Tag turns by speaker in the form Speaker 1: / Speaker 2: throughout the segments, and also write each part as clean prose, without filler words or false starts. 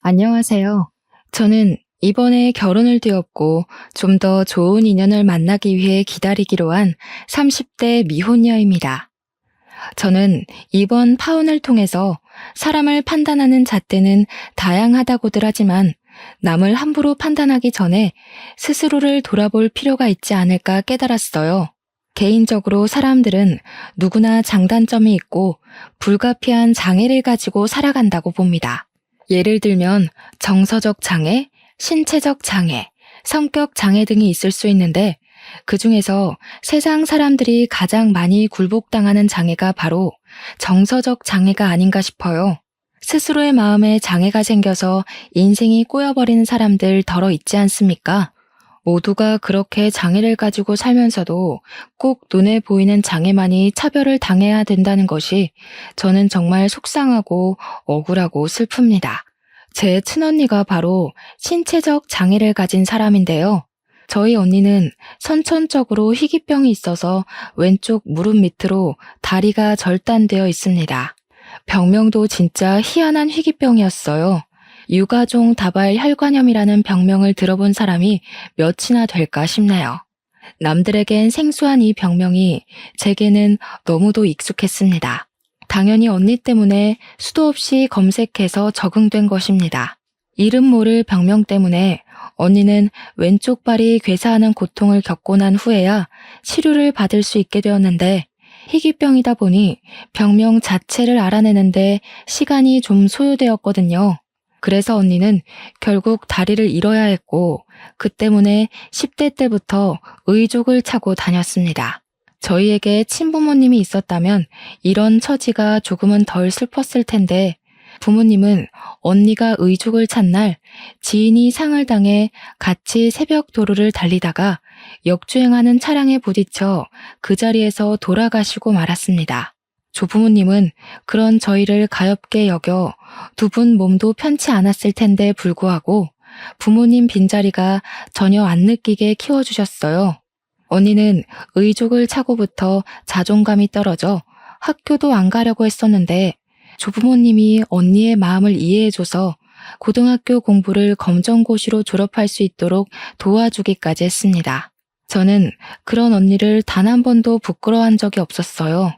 Speaker 1: 안녕하세요. 저는 이번에 결혼을 되었고 좀 더 좋은 인연을 만나기 위해 기다리기로 한 30대 미혼녀입니다. 저는 이번 파혼을 통해서 사람을 판단하는 잣대는 다양하다고들 하지만 남을 함부로 판단하기 전에 스스로를 돌아볼 필요가 있지 않을까 깨달았어요. 개인적으로 사람들은 누구나 장단점이 있고 불가피한 장애를 가지고 살아간다고 봅니다. 예를 들면 정서적 장애, 신체적 장애, 성격 장애 등이 있을 수 있는데 그 중에서 세상 사람들이 가장 많이 굴복당하는 장애가 바로 정서적 장애가 아닌가 싶어요. 스스로의 마음에 장애가 생겨서 인생이 꼬여버리는 사람들 덜어 있지 않습니까? 모두가 그렇게 장애를 가지고 살면서도 꼭 눈에 보이는 장애만이 차별을 당해야 된다는 것이 저는 정말 속상하고 억울하고 슬픕니다. 제 친언니가 바로 신체적 장애를 가진 사람인데요. 저희 언니는 선천적으로 희귀병이 있어서 왼쪽 무릎 밑으로 다리가 절단되어 있습니다. 병명도 진짜 희한한 희귀병이었어요. 유가종 다발 혈관염이라는 병명을 들어본 사람이 몇이나 될까 싶네요. 남들에겐 생소한 이 병명이 제게는 너무도 익숙했습니다. 당연히 언니 때문에 수도 없이 검색해서 적응된 것입니다. 이름 모를 병명 때문에 언니는 왼쪽 발이 괴사하는 고통을 겪고 난 후에야 치료를 받을 수 있게 되었는데 희귀병이다 보니 병명 자체를 알아내는데 시간이 좀 소요되었거든요. 그래서 언니는 결국 다리를 잃어야 했고 그 때문에 10대 때부터 의족을 차고 다녔습니다. 저희에게 친부모님이 있었다면 이런 처지가 조금은 덜 슬펐을 텐데 부모님은 언니가 의족을 찬 날 지인이 상을 당해 같이 새벽 도로를 달리다가 역주행하는 차량에 부딪혀 그 자리에서 돌아가시고 말았습니다. 조부모님은 그런 저희를 가엾게 여겨 두 분 몸도 편치 않았을 텐데 불구하고 부모님 빈자리가 전혀 안 느끼게 키워주셨어요. 언니는 의족을 차고부터 자존감이 떨어져 학교도 안 가려고 했었는데 조부모님이 언니의 마음을 이해해줘서 고등학교 공부를 검정고시로 졸업할 수 있도록 도와주기까지 했습니다. 저는 그런 언니를 단 한 번도 부끄러워한 적이 없었어요.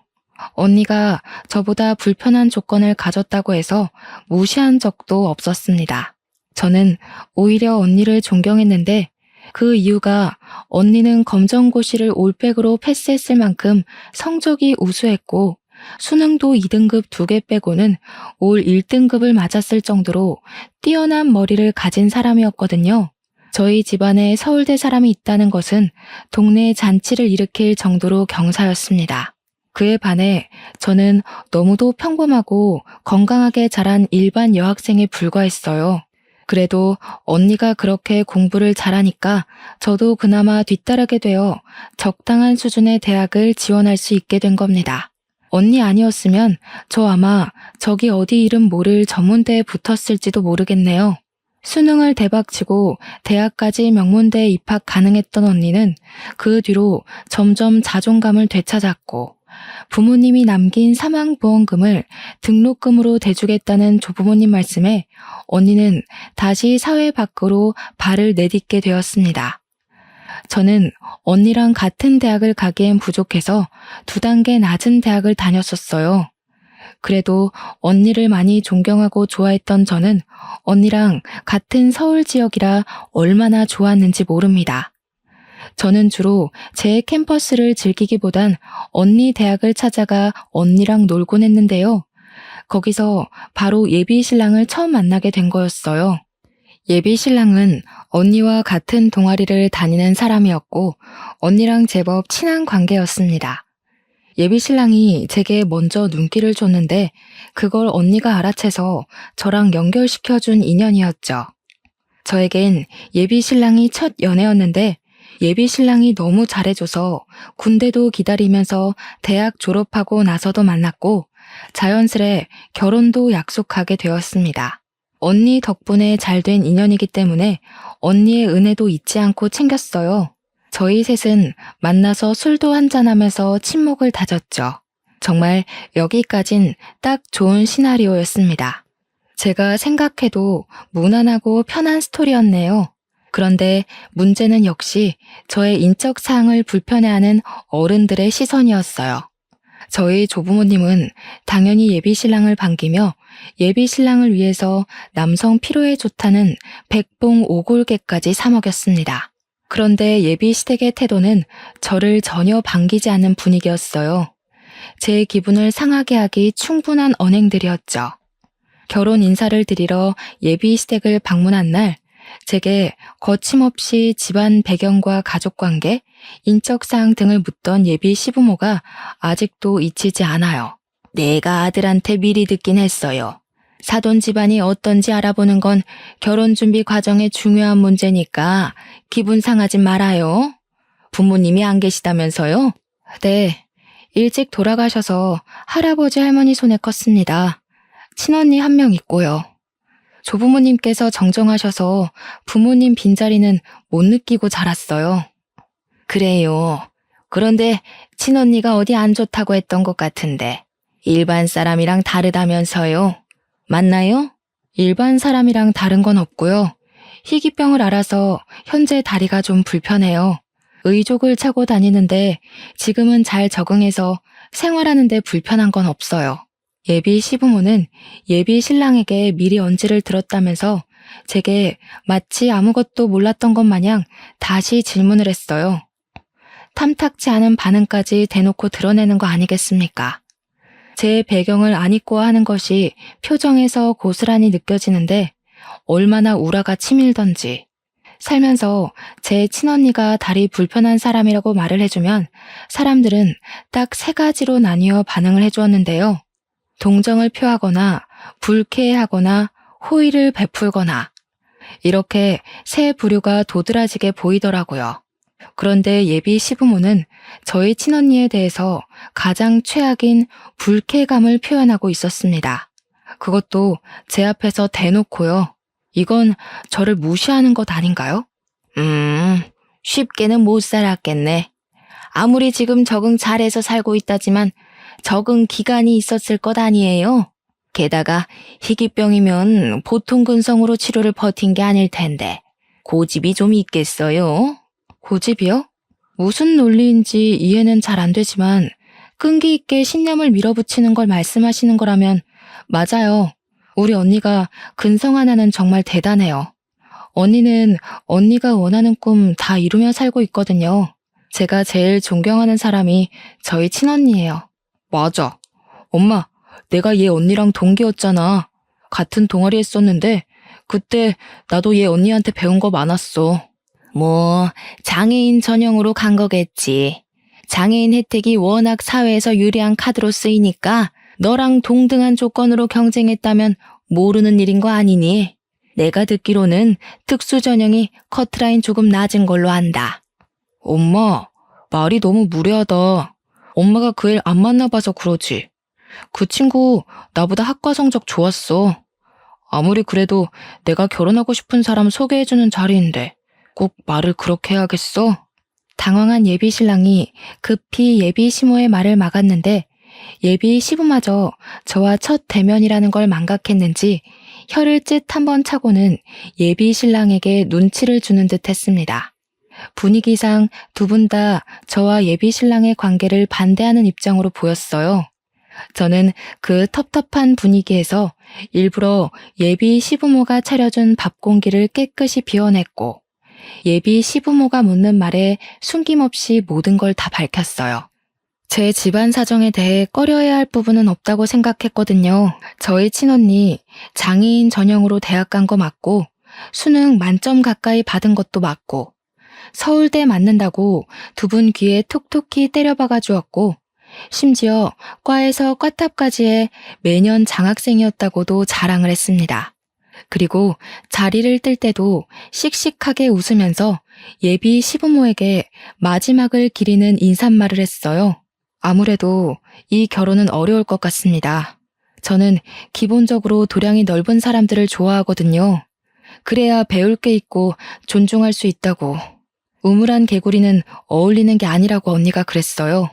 Speaker 1: 언니가 저보다 불편한 조건을 가졌다고 해서 무시한 적도 없었습니다. 저는 오히려 언니를 존경했는데 그 이유가 언니는 검정고시를 올백으로 패스했을 만큼 성적이 우수했고 수능도 2등급 2개 빼고는 올 1등급을 맞았을 정도로 뛰어난 머리를 가진 사람이었거든요. 저희 집안에 서울대 사람이 있다는 것은 동네 잔치를 일으킬 정도로 경사였습니다. 그에 반해 저는 너무도 평범하고 건강하게 자란 일반 여학생에 불과했어요. 그래도 언니가 그렇게 공부를 잘하니까 저도 그나마 뒤따르게 되어 적당한 수준의 대학을 지원할 수 있게 된 겁니다. 언니 아니었으면 저 아마 저기 어디 이름 모를 전문대에 붙었을지도 모르겠네요. 수능을 대박치고 대학까지 명문대에 입학 가능했던 언니는 그 뒤로 점점 자존감을 되찾았고 부모님이 남긴 사망보험금을 등록금으로 대주겠다는 조부모님 말씀에 언니는 다시 사회 밖으로 발을 내딛게 되었습니다. 저는 언니랑 같은 대학을 가기엔 부족해서 2단계 낮은 대학을 다녔었어요. 그래도 언니를 많이 존경하고 좋아했던 저는 언니랑 같은 서울 지역이라 얼마나 좋았는지 모릅니다. 저는 주로 제 캠퍼스를 즐기기보단 언니 대학을 찾아가 언니랑 놀곤 했는데요. 거기서 바로 예비 신랑을 처음 만나게 된 거였어요. 예비 신랑은 언니와 같은 동아리를 다니는 사람이었고 언니랑 제법 친한 관계였습니다. 예비 신랑이 제게 먼저 눈길을 줬는데 그걸 언니가 알아채서 저랑 연결시켜준 인연이었죠. 저에겐 예비 신랑이 첫 연애였는데 예비 신랑이 너무 잘해줘서 군대도 기다리면서 대학 졸업하고 나서도 만났고 자연스레 결혼도 약속하게 되었습니다. 언니 덕분에 잘된 인연이기 때문에 언니의 은혜도 잊지 않고 챙겼어요. 저희 셋은 만나서 술도 한잔하면서 친목을 다졌죠. 정말 여기까진 딱 좋은 시나리오였습니다. 제가 생각해도 무난하고 편한 스토리였네요. 그런데 문제는 역시 저의 인적 사항을 불편해하는 어른들의 시선이었어요. 저희 조부모님은 당연히 예비 신랑을 반기며 예비 신랑을 위해서 남성 피로에 좋다는 백봉 오골개까지 사 먹였습니다. 그런데 예비 시댁의 태도는 저를 전혀 반기지 않는 분위기였어요. 제 기분을 상하게 하기 충분한 언행들이었죠. 결혼 인사를 드리러 예비 시댁을 방문한 날, 제게 거침없이 집안 배경과 가족관계, 인적사항 등을 묻던 예비 시부모가 아직도 잊히지 않아요. 내가 아들한테 미리 듣긴 했어요. 사돈 집안이 어떤지 알아보는 건 결혼 준비 과정의 중요한 문제니까 기분 상하지 말아요. 부모님이 안 계시다면서요? 네, 일찍 돌아가셔서 할아버지 할머니 손에 컸습니다. 친언니 한 명 있고요. 조부모님께서 정정하셔서 부모님 빈자리는 못 느끼고 자랐어요. 그래요. 그런데 친언니가 어디 안 좋다고 했던 것 같은데 일반 사람이랑 다르다면서요. 맞나요? 일반 사람이랑 다른 건 없고요. 희귀병을 앓아서 현재 다리가 좀 불편해요. 의족을 차고 다니는데 지금은 잘 적응해서 생활하는 데 불편한 건 없어요. 예비 시부모는 예비 신랑에게 미리 언지를 들었다면서 제게 마치 아무것도 몰랐던 것 마냥 다시 질문을 했어요. 탐탁지 않은 반응까지 대놓고 드러내는 거 아니겠습니까? 제 배경을 안 잊고 하는 것이 표정에서 고스란히 느껴지는데 얼마나 우라가 치밀던지. 살면서 제 친언니가 다리 불편한 사람이라고 말을 해주면 사람들은 딱 3가지로 나뉘어 반응을 해주었는데요. 동정을 표하거나 불쾌해하거나 호의를 베풀거나 이렇게 세 부류가 도드라지게 보이더라고요. 그런데 예비 시부모는 저희 친언니에 대해서 가장 최악인 불쾌감을 표현하고 있었습니다. 그것도 제 앞에서 대놓고요. 이건 저를 무시하는 것 아닌가요? 쉽게는 못 살았겠네. 아무리 지금 적응 잘해서 살고 있다지만 적응 기간이 있었을 것 아니에요. 게다가 희귀병이면 보통 근성으로 치료를 버틴 게 아닐 텐데 고집이 좀 있겠어요? 고집이요? 무슨 논리인지 이해는 잘 안 되지만 끈기 있게 신념을 밀어붙이는 걸 말씀하시는 거라면 맞아요. 우리 언니가 근성 하나는 정말 대단해요. 언니는 언니가 원하는 꿈 다 이루며 살고 있거든요. 제가 제일 존경하는 사람이 저희 친언니예요. 맞아. 엄마, 내가 얘 언니랑 동기였잖아. 같은 동아리 했었는데 그때 나도 얘 언니한테 배운 거 많았어. 뭐 장애인 전형으로 간 거겠지. 장애인 혜택이 워낙 사회에서 유리한 카드로 쓰이니까 너랑 동등한 조건으로 경쟁했다면 모르는 일인 거 아니니? 내가 듣기로는 특수 전형이 커트라인 조금 낮은 걸로 안다. 엄마, 말이 너무 무례하다. 엄마가 그 애 안 만나봐서 그러지. 그 친구 나보다 학과 성적 좋았어. 아무리 그래도 내가 결혼하고 싶은 사람 소개해주는 자리인데 꼭 말을 그렇게 해야겠어? 당황한 예비 신랑이 급히 예비 시모의 말을 막았는데 예비 시부마저 저와 첫 대면이라는 걸 망각했는지 혀를 찢 한번 차고는 예비 신랑에게 눈치를 주는 듯 했습니다. 분위기상 두 분 다 저와 예비 신랑의 관계를 반대하는 입장으로 보였어요. 저는 그 텁텁한 분위기에서 일부러 예비 시부모가 차려준 밥 공기를 깨끗이 비워냈고 예비 시부모가 묻는 말에 숨김없이 모든 걸 다 밝혔어요. 제 집안 사정에 대해 꺼려야 할 부분은 없다고 생각했거든요. 저희 친언니 장애인 전형으로 대학 간 거 맞고 수능 만점 가까이 받은 것도 맞고 서울대 맞는다고 두 분 귀에 톡톡히 때려박아 주었고 심지어 과에서 과탑까지 해 매년 장학생이었다고도 자랑을 했습니다. 그리고 자리를 뜰 때도 씩씩하게 웃으면서 예비 시부모에게 마지막을 기리는 인사말을 했어요. 아무래도 이 결혼은 어려울 것 같습니다. 저는 기본적으로 도량이 넓은 사람들을 좋아하거든요. 그래야 배울 게 있고 존중할 수 있다고. 우물한 개구리는 어울리는 게 아니라고 언니가 그랬어요.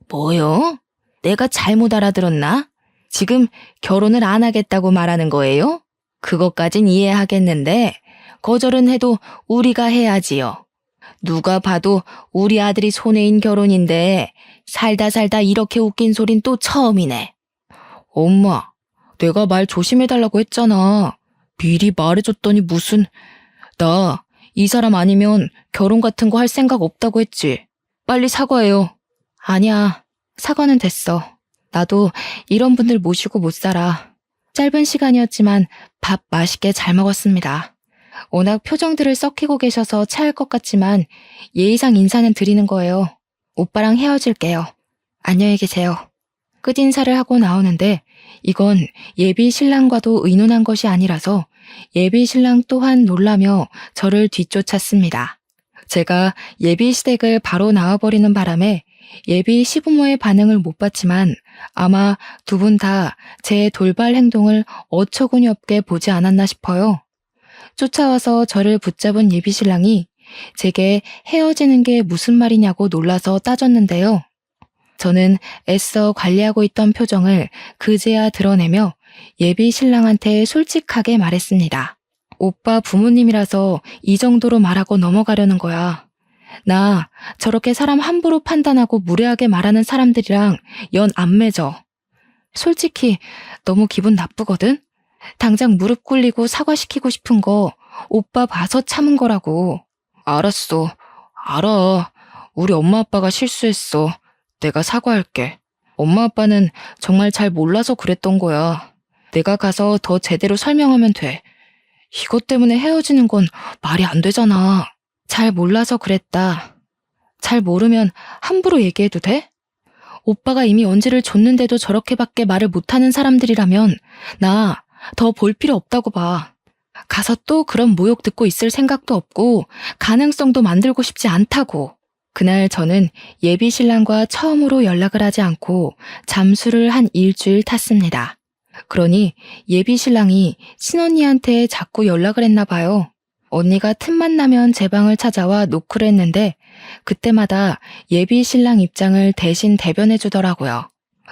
Speaker 1: 뭐요? 내가 잘못 알아들었나? 지금 결혼을 안 하겠다고 말하는 거예요? 그것까진 이해하겠는데 거절은 해도 우리가 해야지요. 누가 봐도 우리 아들이 손해인 결혼인데 살다 살다 이렇게 웃긴 소린 또 처음이네. 엄마, 내가 말 조심해달라고 했잖아. 미리 말해줬더니 무슨... 나 이 사람 아니면 결혼 같은 거 할 생각 없다고 했지. 빨리 사과해요. 아니야, 사과는 됐어. 나도 이런 분들 모시고 못 살아. 짧은 시간이었지만 밥 맛있게 잘 먹었습니다. 워낙 표정들을 썩히고 계셔서 차일 것 같지만 예의상 인사는 드리는 거예요. 오빠랑 헤어질게요. 안녕히 계세요. 끝인사를 하고 나오는데 이건 예비 신랑과도 의논한 것이 아니라서 예비 신랑 또한 놀라며 저를 뒤쫓았습니다. 제가 예비 시댁을 바로 나와버리는 바람에 예비 시부모의 반응을 못 봤지만 아마 두 분 다 제 돌발 행동을 어처구니 없게 보지 않았나 싶어요. 쫓아와서 저를 붙잡은 예비 신랑이 제게 헤어지는 게 무슨 말이냐고 놀라서 따졌는데요. 저는 애써 관리하고 있던 표정을 그제야 드러내며 예비 신랑한테 솔직하게 말했습니다. 오빠 부모님이라서 이 정도로 말하고 넘어가려는 거야. 나 저렇게 사람 함부로 판단하고 무례하게 말하는 사람들이랑 연 안 맺어. 솔직히 너무 기분 나쁘거든? 당장 무릎 꿇리고 사과시키고 싶은 거 오빠 봐서 참은 거라고. 알았어. 알아. 우리 엄마 아빠가 실수했어. 내가 사과할게. 엄마 아빠는 정말 잘 몰라서 그랬던 거야. 내가 가서 더 제대로 설명하면 돼. 이것 때문에 헤어지는 건 말이 안 되잖아. 잘 몰라서 그랬다. 잘 모르면 함부로 얘기해도 돼? 오빠가 이미 언지를 줬는데도 저렇게밖에 말을 못하는 사람들이라면 나 더 볼 필요 없다고 봐. 가서 또 그런 모욕 듣고 있을 생각도 없고 가능성도 만들고 싶지 않다고. 그날 저는 예비 신랑과 처음으로 연락을 하지 않고 잠수를 한 일주일 탔습니다. 그러니 예비 신랑이 친언니한테 자꾸 연락을 했나 봐요. 언니가 틈만 나면 제 방을 찾아와 노크를 했는데 그때마다 예비 신랑 입장을 대신 대변해 주더라고요.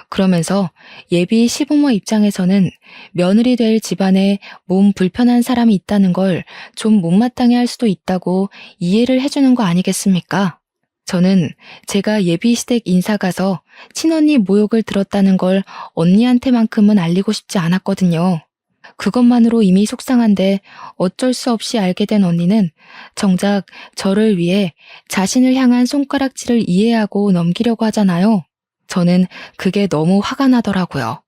Speaker 1: 그러면서 예비 시부모 입장에서는 며느리 될 집안에 몸 불편한 사람이 있다는 걸 좀 못마땅해 할 수도 있다고 이해를 해주는 거 아니겠습니까? 저는 제가 예비 시댁 인사 가서 친언니 모욕을 들었다는 걸 언니한테만큼은 알리고 싶지 않았거든요. 그것만으로 이미 속상한데 어쩔 수 없이 알게 된 언니는 정작 저를 위해 자신을 향한 손가락질을 이해하고 넘기려고 하잖아요. 저는 그게 너무 화가 나더라고요.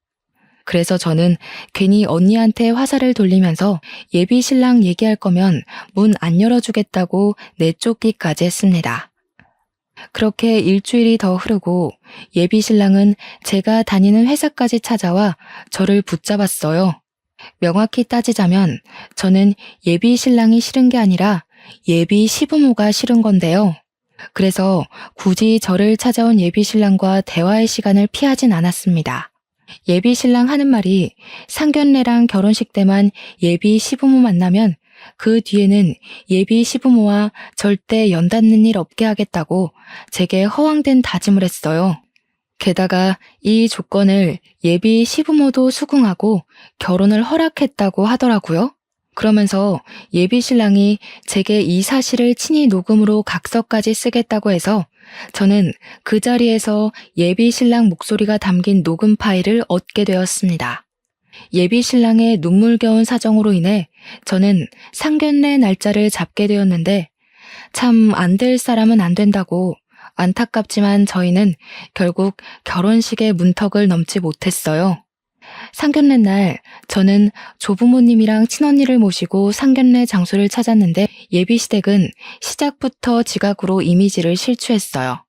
Speaker 1: 그래서 저는 괜히 언니한테 화살을 돌리면서 예비 신랑 얘기할 거면 문 안 열어주겠다고 내쫓기까지 했습니다. 그렇게 일주일이 더 흐르고 예비 신랑은 제가 다니는 회사까지 찾아와 저를 붙잡았어요. 명확히 따지자면 저는 예비 신랑이 싫은 게 아니라 예비 시부모가 싫은 건데요. 그래서 굳이 저를 찾아온 예비 신랑과 대화의 시간을 피하진 않았습니다. 예비 신랑 하는 말이 상견례랑 결혼식 때만 예비 시부모 만나면 그 뒤에는 예비 시부모와 절대 연닿는 일 없게 하겠다고 제게 허황된 다짐을 했어요. 게다가 이 조건을 예비 시부모도 수긍하고 결혼을 허락했다고 하더라고요. 그러면서 예비 신랑이 제게 이 사실을 친히 녹음으로 각서까지 쓰겠다고 해서 저는 그 자리에서 예비 신랑 목소리가 담긴 녹음 파일을 얻게 되었습니다. 예비 신랑의 눈물겨운 사정으로 인해 저는 상견례 날짜를 잡게 되었는데 참 안 될 사람은 안 된다고 안타깝지만 저희는 결국 결혼식의 문턱을 넘지 못했어요. 상견례 날 저는 조부모님이랑 친언니를 모시고 상견례 장소를 찾았는데 예비 시댁은 시작부터 지각으로 이미지를 실추했어요.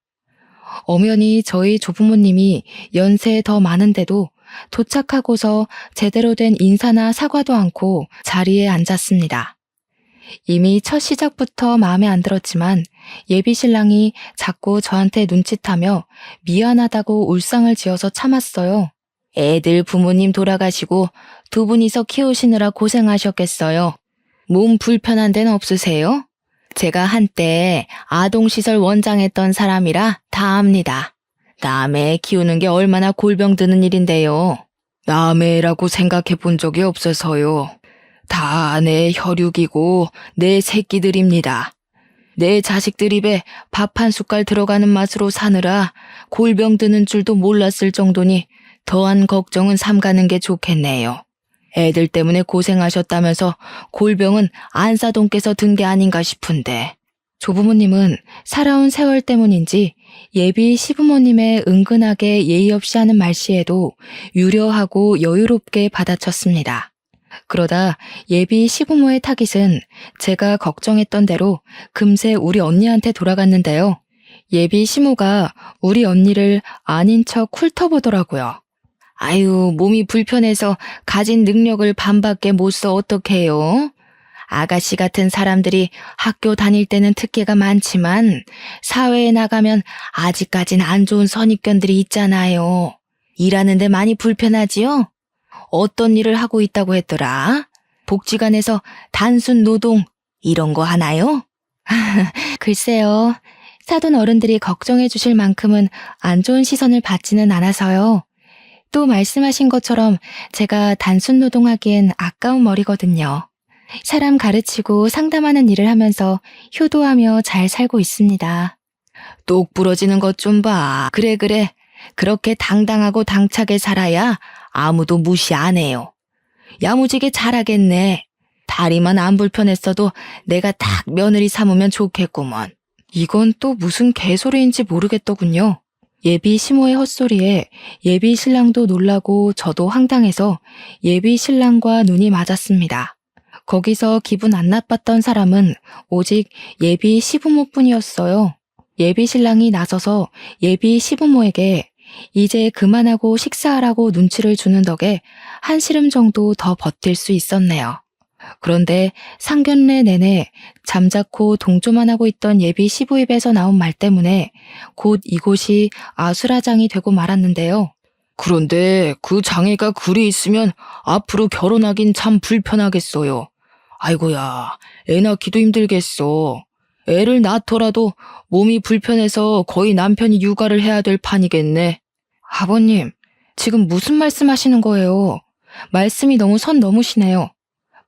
Speaker 1: 엄연히 저희 조부모님이 연세 더 많은데도 도착하고서 제대로 된 인사나 사과도 않고 자리에 앉았습니다. 이미 첫 시작부터 마음에 안 들었지만 예비 신랑이 자꾸 저한테 눈짓하며 미안하다고 울상을 지어서 참았어요. 애들 부모님 돌아가시고 두 분이서 키우시느라 고생하셨겠어요. 몸 불편한 데는 없으세요? 제가 한때 아동시설 원장했던 사람이라 다 압니다. 남의 애 키우는 게 얼마나 골병 드는 일인데요. 남의 애라고 생각해 본 적이 없어서요. 다 내 혈육이고 내 새끼들입니다. 내 자식들 입에 밥 한 숟갈 들어가는 맛으로 사느라 골병 드는 줄도 몰랐을 정도니 더한 걱정은 삼가는 게 좋겠네요. 애들 때문에 고생하셨다면서 골병은 안사돈께서 든 게 아닌가 싶은데. 조부모님은 살아온 세월 때문인지 예비 시부모님의 은근하게 예의 없이 하는 말씨에도 유려하고 여유롭게 받아쳤습니다. 그러다 예비 시부모의 타깃은 제가 걱정했던 대로 금세 우리 언니한테 돌아갔는데요. 예비 시모가 우리 언니를 아닌 척 훑어보더라고요. 아유, 몸이 불편해서 가진 능력을 반밖에 못 써 어떡해요? 아가씨 같은 사람들이 학교 다닐 때는 특기가 많지만 사회에 나가면 아직까진 안 좋은 선입견들이 있잖아요. 일하는데 많이 불편하지요? 어떤 일을 하고 있다고 했더라? 복지관에서 단순 노동 이런 거 하나요? 글쎄요. 사돈 어른들이 걱정해 주실 만큼은 안 좋은 시선을 받지는 않아서요. 또 말씀하신 것처럼 제가 단순 노동하기엔 아까운 머리거든요. 사람 가르치고 상담하는 일을 하면서 효도하며 잘 살고 있습니다. 똑 부러지는 것 좀 봐. 그래. 그렇게 당당하고 당차게 살아야 아무도 무시 안 해요. 야무지게 잘하겠네. 다리만 안 불편했어도 내가 딱 며느리 삼으면 좋겠구먼. 이건 또 무슨 개소리인지 모르겠더군요. 예비 시모의 헛소리에 예비 신랑도 놀라고 저도 황당해서 예비 신랑과 눈이 맞았습니다. 거기서 기분 안 나빴던 사람은 오직 예비 시부모뿐이었어요. 예비 신랑이 나서서 예비 시부모에게 이제 그만하고 식사하라고 눈치를 주는 덕에 한시름 정도 더 버틸 수 있었네요. 그런데 상견례 내내 잠자코 동조만 하고 있던 예비 시부 입에서 나온 말 때문에 곧 이곳이 아수라장이 되고 말았는데요. 그런데 그 장애가 그리 있으면 앞으로 결혼하긴 참 불편하겠어요. 아이고야, 애 낳기도 힘들겠어. 애를 낳더라도 몸이 불편해서 거의 남편이 육아를 해야 될 판이겠네. 아버님, 지금 무슨 말씀하시는 거예요? 말씀이 너무 선 넘으시네요.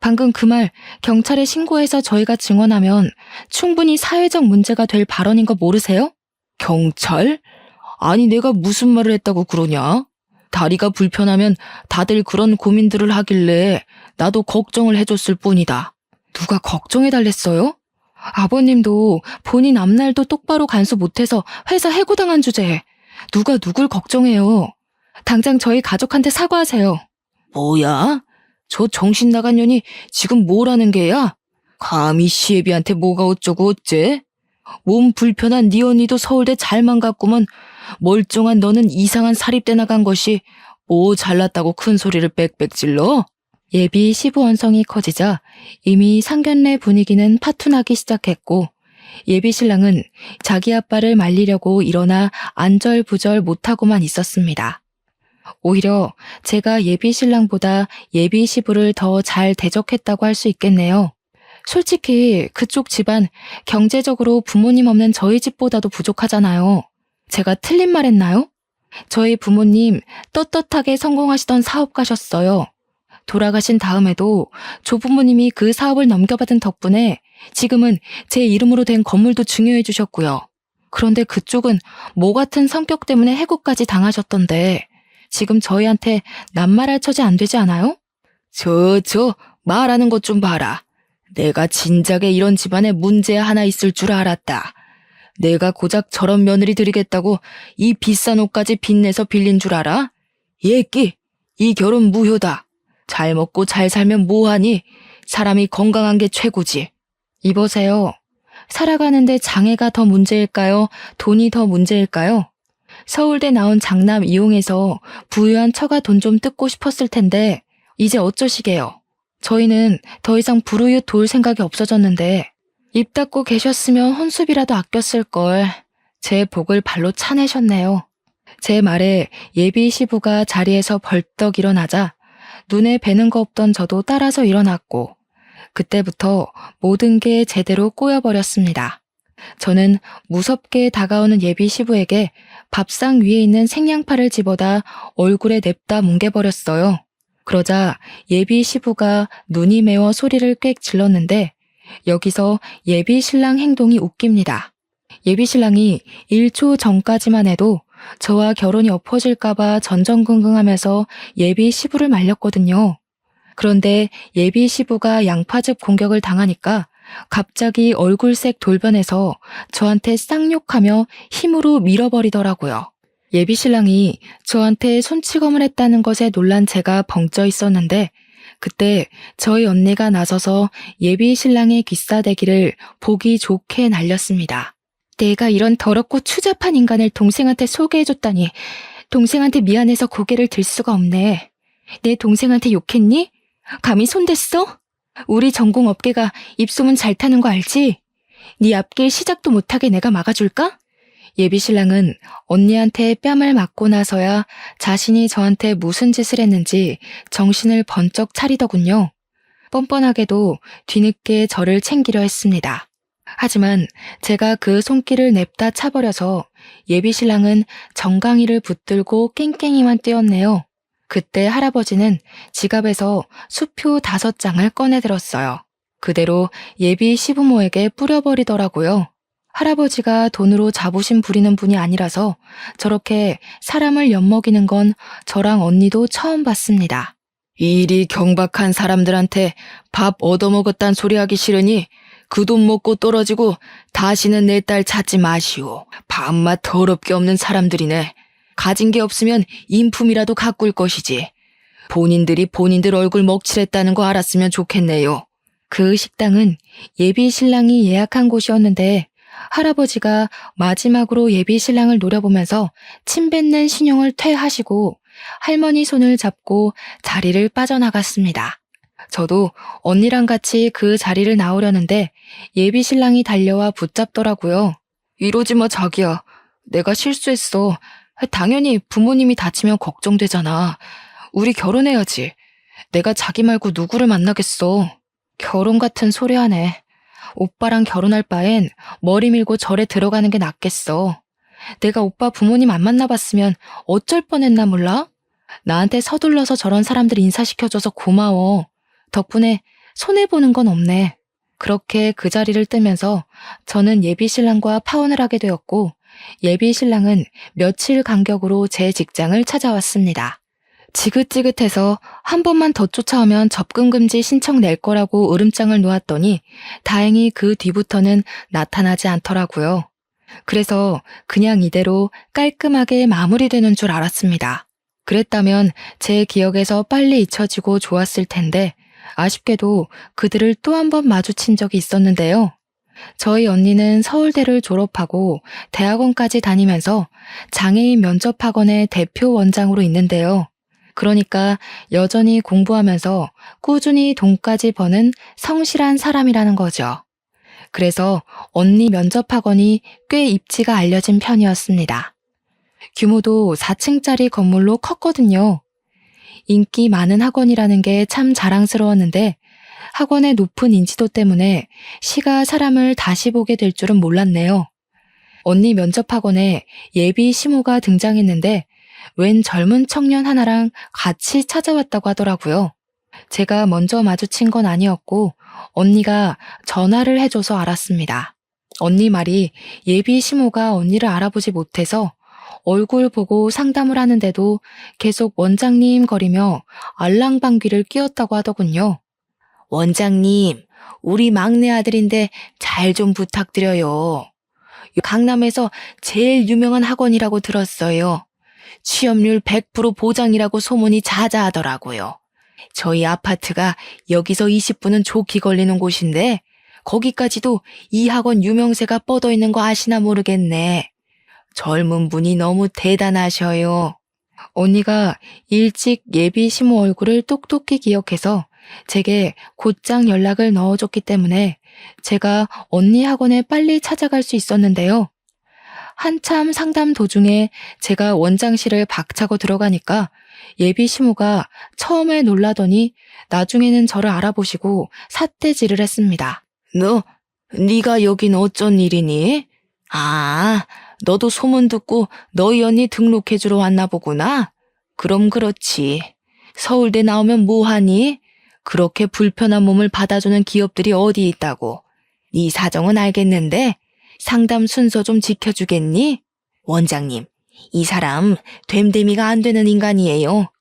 Speaker 1: 방금 그 말 경찰에 신고해서 저희가 증언하면 충분히 사회적 문제가 될 발언인 거 모르세요? 경찰? 아니 내가 무슨 말을 했다고 그러냐? 다리가 불편하면 다들 그런 고민들을 하길래 나도 걱정을 해줬을 뿐이다. 누가 걱정해달랬어요? 아버님도 본인 앞날도 똑바로 간수 못해서 회사 해고당한 주제에 누가 누굴 걱정해요. 당장 저희 가족한테 사과하세요. 뭐야? 저 정신 나간 년이 지금 뭐라는 게야? 감히 시애비한테 뭐가 어쩌고 어째? 몸 불편한 네 언니도 서울대 잘만 갔구먼. 멀쩡한 너는 이상한 사립대 나간 것이 뭐 잘났다고 큰 소리를 빽빽 질러? 예비 시부 원성이 커지자 이미 상견례 분위기는 파투나기 시작했고 예비 신랑은 자기 아빠를 말리려고 일어나 안절부절 못하고만 있었습니다. 오히려 제가 예비 신랑보다 예비 시부를 더 잘 대적했다고 할 수 있겠네요. 솔직히 그쪽 집안 경제적으로 부모님 없는 저희 집보다도 부족하잖아요. 제가 틀린 말 했나요? 저희 부모님 떳떳하게 성공하시던 사업가셨어요. 돌아가신 다음에도 조부모님이 그 사업을 넘겨받은 덕분에 지금은 제 이름으로 된 건물도 증여해 주셨고요. 그런데 그쪽은 모 같은 성격 때문에 해고까지 당하셨던데 지금 저희한테 낱말할 처지 안 되지 않아요? 말하는 것 좀 봐라. 내가 진작에 이런 집안에 문제 하나 있을 줄 알았다. 내가 고작 저런 며느리 드리겠다고 이 비싼 옷까지 빚내서 빌린 줄 알아? 예끼, 이 결혼 무효다. 잘 먹고 잘 살면 뭐하니? 사람이 건강한 게 최고지. 이보세요. 살아가는데 장애가 더 문제일까요? 돈이 더 문제일까요? 서울대 나온 장남 이용해서 부유한 처가 돈 좀 뜯고 싶었을 텐데 이제 어쩌시게요? 저희는 더 이상 불우윳 도울 생각이 없어졌는데 입 닫고 계셨으면 혼수비라도 아꼈을걸. 제 복을 발로 차내셨네요. 제 말에 예비 시부가 자리에서 벌떡 일어나자 눈에 뵈는 거 없던 저도 따라서 일어났고 그때부터 모든 게 제대로 꼬여버렸습니다. 저는 무섭게 다가오는 예비 시부에게 밥상 위에 있는 생양파를 집어다 얼굴에 냅다 뭉개버렸어요. 그러자 예비 시부가 눈이 매워 소리를 꽥 질렀는데 여기서 예비 신랑 행동이 웃깁니다. 예비 신랑이 1초 전까지만 해도 저와 결혼이 엎어질까봐 전전긍긍하면서 예비 시부를 말렸거든요. 그런데 예비 시부가 양파즙 공격을 당하니까 갑자기 얼굴색 돌변해서 저한테 쌍욕하며 힘으로 밀어버리더라고요. 예비 신랑이 저한테 손찌검을 했다는 것에 놀란 제가 벙쪄 있었는데 그때 저희 언니가 나서서 예비 신랑의 귀싸대기를 보기 좋게 날렸습니다. 내가 이런 더럽고 추잡한 인간을 동생한테 소개해줬다니 동생한테 미안해서 고개를 들 수가 없네. 내 동생한테 욕했니? 감히 손댔어? 우리 전공 업계가 입소문 잘 타는 거 알지? 네 앞길 시작도 못하게 내가 막아줄까? 예비 신랑은 언니한테 뺨을 맞고 나서야 자신이 저한테 무슨 짓을 했는지 정신을 번쩍 차리더군요. 뻔뻔하게도 뒤늦게 저를 챙기려 했습니다. 하지만 제가 그 손길을 냅다 차버려서 예비 신랑은 정강이를 붙들고 깽깽이만 뛰었네요. 그때 할아버지는 지갑에서 수표 5장을 꺼내들었어요. 그대로 예비 시부모에게 뿌려버리더라고요. 할아버지가 돈으로 자부심 부리는 분이 아니라서 저렇게 사람을 엿먹이는 건 저랑 언니도 처음 봤습니다. 이리 경박한 사람들한테 밥 얻어먹었단 소리 하기 싫으니 그 돈 먹고 떨어지고 다시는 내 딸 찾지 마시오. 밥맛 더럽게 없는 사람들이네. 가진 게 없으면 인품이라도 가꿀 것이지. 본인들이 본인들 얼굴 먹칠했다는 거 알았으면 좋겠네요. 그 식당은 예비 신랑이 예약한 곳이었는데 할아버지가 마지막으로 예비 신랑을 노려보면서 침 뱉는 신용을 퇴하시고 할머니 손을 잡고 자리를 빠져나갔습니다. 저도 언니랑 같이 그 자리를 나오려는데 예비 신랑이 달려와 붙잡더라고요. 이러지 마 자기야. 내가 실수했어. 당연히 부모님이 다치면 걱정되잖아. 우리 결혼해야지. 내가 자기 말고 누구를 만나겠어. 결혼 같은 소리 하네. 오빠랑 결혼할 바엔 머리 밀고 절에 들어가는 게 낫겠어. 내가 오빠 부모님 안 만나봤으면 어쩔 뻔했나 몰라? 나한테 서둘러서 저런 사람들 인사시켜줘서 고마워. 덕분에 손해보는 건 없네. 그렇게 그 자리를 뜨면서 저는 예비 신랑과 파혼을 하게 되었고 예비 신랑은 며칠 간격으로 제 직장을 찾아왔습니다. 지긋지긋해서 한 번만 더 쫓아오면 접근금지 신청 낼 거라고 으름장을 놓았더니 다행히 그 뒤부터는 나타나지 않더라고요. 그래서 그냥 이대로 깔끔하게 마무리되는 줄 알았습니다. 그랬다면 제 기억에서 빨리 잊혀지고 좋았을 텐데 아쉽게도 그들을 또 한 번 마주친 적이 있었는데요. 저희 언니는 서울대를 졸업하고 대학원까지 다니면서 장애인 면접학원의 대표 원장으로 있는데요. 그러니까 여전히 공부하면서 꾸준히 돈까지 버는 성실한 사람이라는 거죠. 그래서 언니 면접학원이 꽤 입지가 알려진 편이었습니다. 규모도 4층짜리 건물로 컸거든요. 인기 많은 학원이라는 게 참 자랑스러웠는데 학원의 높은 인지도 때문에 시가 사람을 다시 보게 될 줄은 몰랐네요. 언니 면접학원에 예비 시모가 등장했는데 웬 젊은 청년 하나랑 같이 찾아왔다고 하더라고요. 제가 먼저 마주친 건 아니었고 언니가 전화를 해줘서 알았습니다. 언니 말이 예비 시모가 언니를 알아보지 못해서 얼굴 보고 상담을 하는데도 계속 원장님 거리며 알랑방귀를 뀌었다고 하더군요. 원장님, 우리 막내 아들인데 잘 좀 부탁드려요. 강남에서 제일 유명한 학원이라고 들었어요. 취업률 100% 보장이라고 소문이 자자하더라고요. 저희 아파트가 여기서 20분은 좋게 걸리는 곳인데 거기까지도 이 학원 유명세가 뻗어 있는 거 아시나 모르겠네. 젊은 분이 너무 대단하셔요. 언니가 일찍 예비 시모 얼굴을 똑똑히 기억해서 제게 곧장 연락을 넣어줬기 때문에 제가 언니 학원에 빨리 찾아갈 수 있었는데요. 한참 상담 도중에 제가 원장실을 박차고 들어가니까 예비 시모가 처음에 놀라더니 나중에는 저를 알아보시고 삿대질을 했습니다. 네가 여긴 어쩐 일이니? 아, 너도 소문 듣고 너희 언니 등록해주러 왔나 보구나? 그럼 그렇지. 서울대 나오면 뭐하니? 그렇게 불편한 몸을 받아주는 기업들이 어디 있다고. 네 사정은 알겠는데 상담 순서 좀 지켜주겠니? 원장님, 이 사람 됨됨이가 안 되는 인간이에요.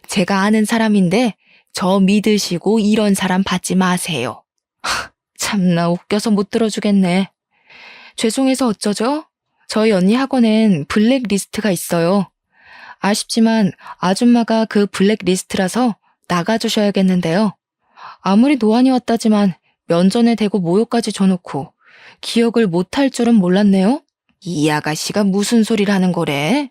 Speaker 1: 제가 아는 사람인데 저 믿으시고 이런 사람 받지 마세요. 참나 웃겨서 못 들어주겠네. 죄송해서 어쩌죠? 저희 언니 학원엔 블랙리스트가 있어요. 아쉽지만 아줌마가 그 블랙리스트라서 나가주셔야겠는데요. 아무리 노안이 왔다지만 면전에 대고 모욕까지 줘놓고 기억을 못할 줄은 몰랐네요. 이 아가씨가 무슨 소리를 하는 거래?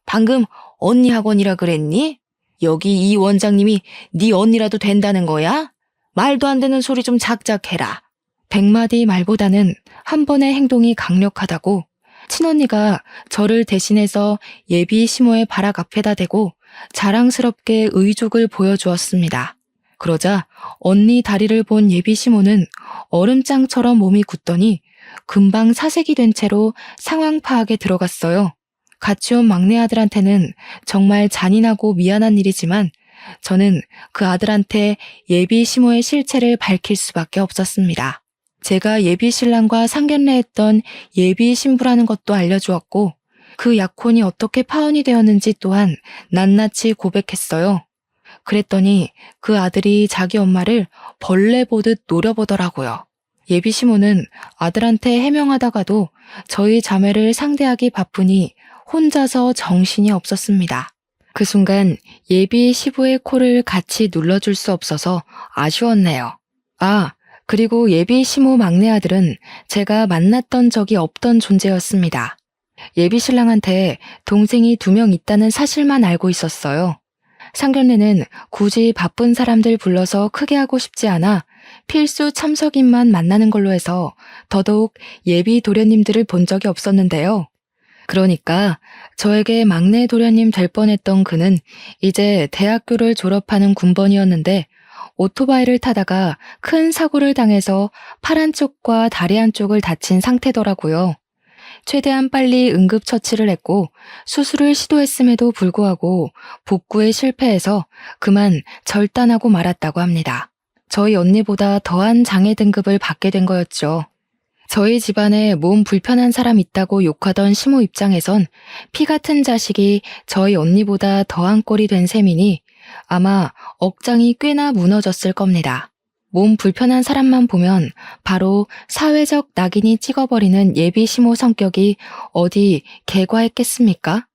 Speaker 1: 방금 언니 학원이라 그랬니? 여기 이 원장님이 네 언니라도 된다는 거야? 말도 안 되는 소리 좀 작작해라. 100마디 말보다는 한 번의 행동이 강력하다고 친언니가 저를 대신해서 예비 시모의 바락 앞에다 대고 자랑스럽게 의족을 보여주었습니다. 그러자 언니 다리를 본 예비 시모는 얼음장처럼 몸이 굳더니 금방 사색이 된 채로 상황 파악에 들어갔어요. 같이 온 막내 아들한테는 정말 잔인하고 미안한 일이지만 저는 그 아들한테 예비 시모의 실체를 밝힐 수밖에 없었습니다. 제가 예비 신랑과 상견례했던 예비 신부라는 것도 알려주었고 그 약혼이 어떻게 파혼이 되었는지 또한 낱낱이 고백했어요. 그랬더니 그 아들이 자기 엄마를 벌레 보듯 노려보더라고요. 예비 시모는 아들한테 해명하다가도 저희 자매를 상대하기 바쁘니 혼자서 정신이 없었습니다. 그 순간 예비 시부의 코를 같이 눌러줄 수 없어서 아쉬웠네요. 그리고 예비 시모 막내 아들은 제가 만났던 적이 없던 존재였습니다. 예비 신랑한테 동생이 2명 있다는 사실만 알고 있었어요. 상견례는 굳이 바쁜 사람들 불러서 크게 하고 싶지 않아 필수 참석인만 만나는 걸로 해서 더더욱 예비 도련님들을 본 적이 없었는데요. 그러니까 저에게 막내 도련님 될 뻔했던 그는 이제 대학교를 졸업하는 군번이었는데 오토바이를 타다가 큰 사고를 당해서 팔 한쪽과 다리 한쪽을 다친 상태더라고요. 최대한 빨리 응급처치를 했고 수술을 시도했음에도 불구하고 복구에 실패해서 그만 절단하고 말았다고 합니다. 저희 언니보다 더한 장애 등급을 받게 된 거였죠. 저희 집안에 몸 불편한 사람 있다고 욕하던 시모 입장에선 피 같은 자식이 저희 언니보다 더한 꼴이 된 셈이니 아마 억장이 꽤나 무너졌을 겁니다. 몸 불편한 사람만 보면 바로 사회적 낙인이 찍어버리는 예비 시모 성격이 어디 개과했겠습니까?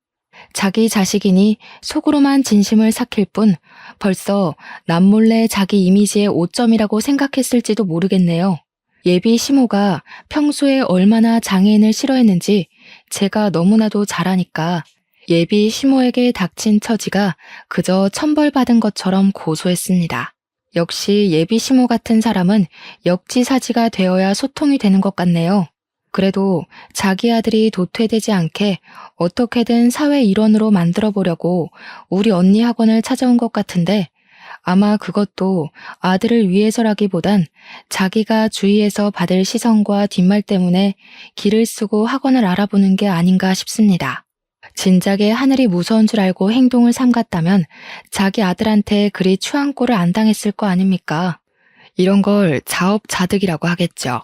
Speaker 1: 자기 자식이니 속으로만 진심을 삭힐 뿐 벌써 남몰래 자기 이미지의 오점이라고 생각했을지도 모르겠네요. 예비 시모가 평소에 얼마나 장애인을 싫어했는지 제가 너무나도 잘 아니까 예비 시모에게 닥친 처지가 그저 천벌받은 것처럼 고소했습니다. 역시 예비 시모 같은 사람은 역지사지가 되어야 소통이 되는 것 같네요. 그래도 자기 아들이 도태되지 않게 어떻게든 사회 일원으로 만들어 보려고 우리 언니 학원을 찾아온 것 같은데 아마 그것도 아들을 위해서라기보단 자기가 주위에서 받을 시선과 뒷말 때문에 길을 쓰고 학원을 알아보는 게 아닌가 싶습니다. 진작에 하늘이 무서운 줄 알고 행동을 삼갔다면 자기 아들한테 그리 추한 꼴을 안 당했을 거 아닙니까? 이런 걸 자업자득이라고 하겠죠.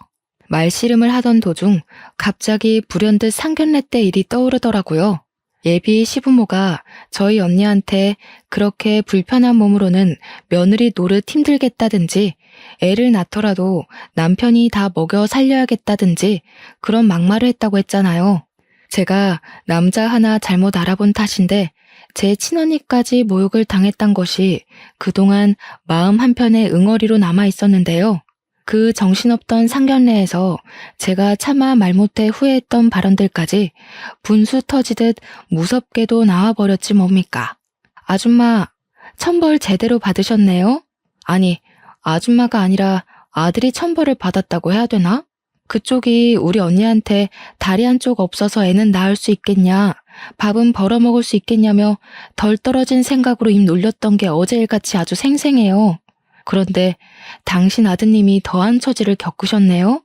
Speaker 1: 말씨름을 하던 도중 갑자기 불현듯 상견례 때 일이 떠오르더라고요. 예비 시부모가 저희 언니한테 그렇게 불편한 몸으로는 며느리 노릇 힘들겠다든지 애를 낳더라도 남편이 다 먹여 살려야겠다든지 그런 막말을 했다고 했잖아요. 제가 남자 하나 잘못 알아본 탓인데 제 친언니까지 모욕을 당했단 것이 그동안 마음 한편에 응어리로 남아 있었는데요. 그 정신없던 상견례에서 제가 차마 말 못해 후회했던 발언들까지 분수 터지듯 무섭게도 나와버렸지 뭡니까. 아줌마, 천벌 제대로 받으셨네요? 아니, 아줌마가 아니라 아들이 천벌을 받았다고 해야 되나? 그쪽이 우리 언니한테 다리 한쪽 없어서 애는 낳을 수 있겠냐, 밥은 벌어먹을 수 있겠냐며 덜 떨어진 생각으로 입 놀렸던 게 어제일같이 아주 생생해요. 그런데 당신 아드님이 더한 처지를 겪으셨네요?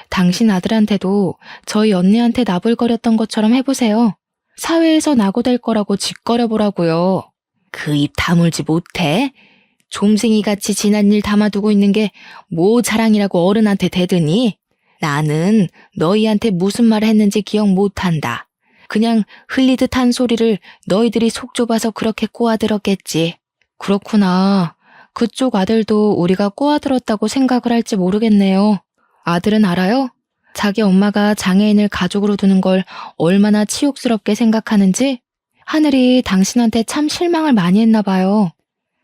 Speaker 1: 당신 아들한테도 저희 언니한테 나불거렸던 것처럼 해보세요. 사회에서 낙오될 거라고 짓거려보라고요. 그 입 다물지 못해? 좀생이같이 지난 일 담아두고 있는 게 뭐 자랑이라고 어른한테 대드니? 나는 너희한테 무슨 말을 했는지 기억 못한다. 그냥 흘리듯 한 소리를 너희들이 속 좁아서 그렇게 꼬아들었겠지. 그렇구나. 그쪽 아들도 우리가 꼬아들었다고 생각을 할지 모르겠네요. 아들은 알아요? 자기 엄마가 장애인을 가족으로 두는 걸 얼마나 치욕스럽게 생각하는지? 하늘이 당신한테 참 실망을 많이 했나 봐요.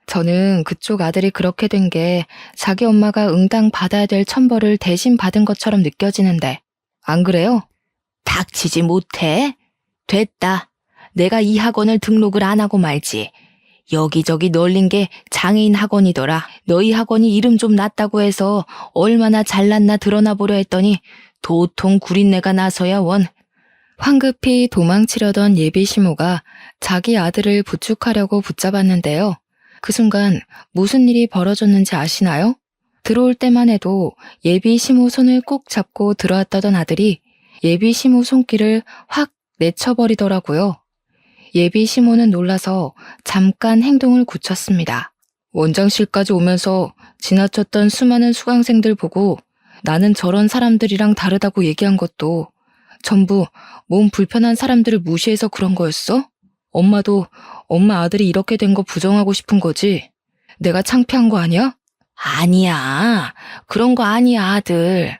Speaker 1: 저는 그쪽 아들이 그렇게 된 게 자기 엄마가 응당 받아야 될 천벌을 대신 받은 것처럼 느껴지는데, 안 그래요? 닥치지 못해? 됐다. 내가 이 학원을 등록을 안 하고 말지. 여기저기 널린 게 장애인 학원이더라. 너희 학원이 이름 좀 났다고 해서 얼마나 잘났나 드러나 보려 했더니 도통 구린내가 나서야 원. 황급히 도망치려던 예비 시모가 자기 아들을 부축하려고 붙잡았는데요. 그 순간 무슨 일이 벌어졌는지 아시나요? 들어올 때만 해도 예비 시모 손을 꼭 잡고 들어왔다던 아들이 예비 시모 손길을 확 내쳐버리더라고요. 예비 시모는 놀라서 잠깐 행동을 굳혔습니다. 원장실까지 오면서 지나쳤던 수많은 수강생들 보고 나는 저런 사람들이랑 다르다고 얘기한 것도 전부 몸 불편한 사람들을 무시해서 그런 거였어? 엄마도 엄마 아들이 이렇게 된 거 부정하고 싶은 거지? 내가 창피한 거 아니야? 아니야. 그런 거 아니야, 아들.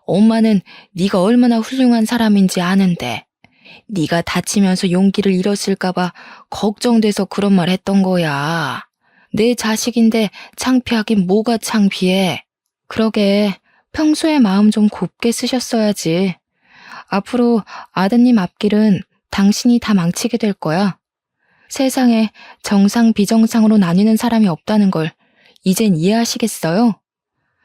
Speaker 1: 엄마는 네가 얼마나 훌륭한 사람인지 아는데 네가 다치면서 용기를 잃었을까 봐 걱정돼서 그런 말 했던 거야. 내 자식인데 창피하긴 뭐가 창피해. 그러게 평소에 마음 좀 곱게 쓰셨어야지. 앞으로 아드님 앞길은 당신이 다 망치게 될 거야. 세상에 정상 비정상으로 나뉘는 사람이 없다는 걸 이젠 이해하시겠어요?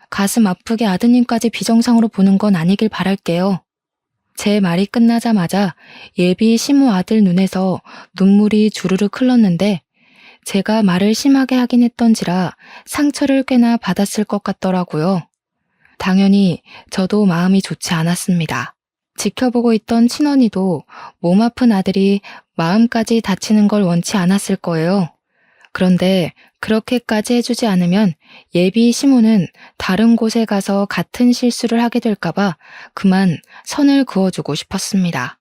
Speaker 1: 가슴 아프게 아드님까지 비정상으로 보는 건 아니길 바랄게요. 제 말이 끝나자마자 예비 시모 아들 눈에서 눈물이 주르륵 흘렀는데 제가 말을 심하게 하긴 했던지라 상처를 꽤나 받았을 것 같더라고요. 당연히 저도 마음이 좋지 않았습니다. 지켜보고 있던 친언니도 몸 아픈 아들이 마음까지 다치는 걸 원치 않았을 거예요. 그런데 그렇게까지 해주지 않으면 예비 시모는 다른 곳에 가서 같은 실수를 하게 될까봐 그만 선을 그어주고 싶었습니다.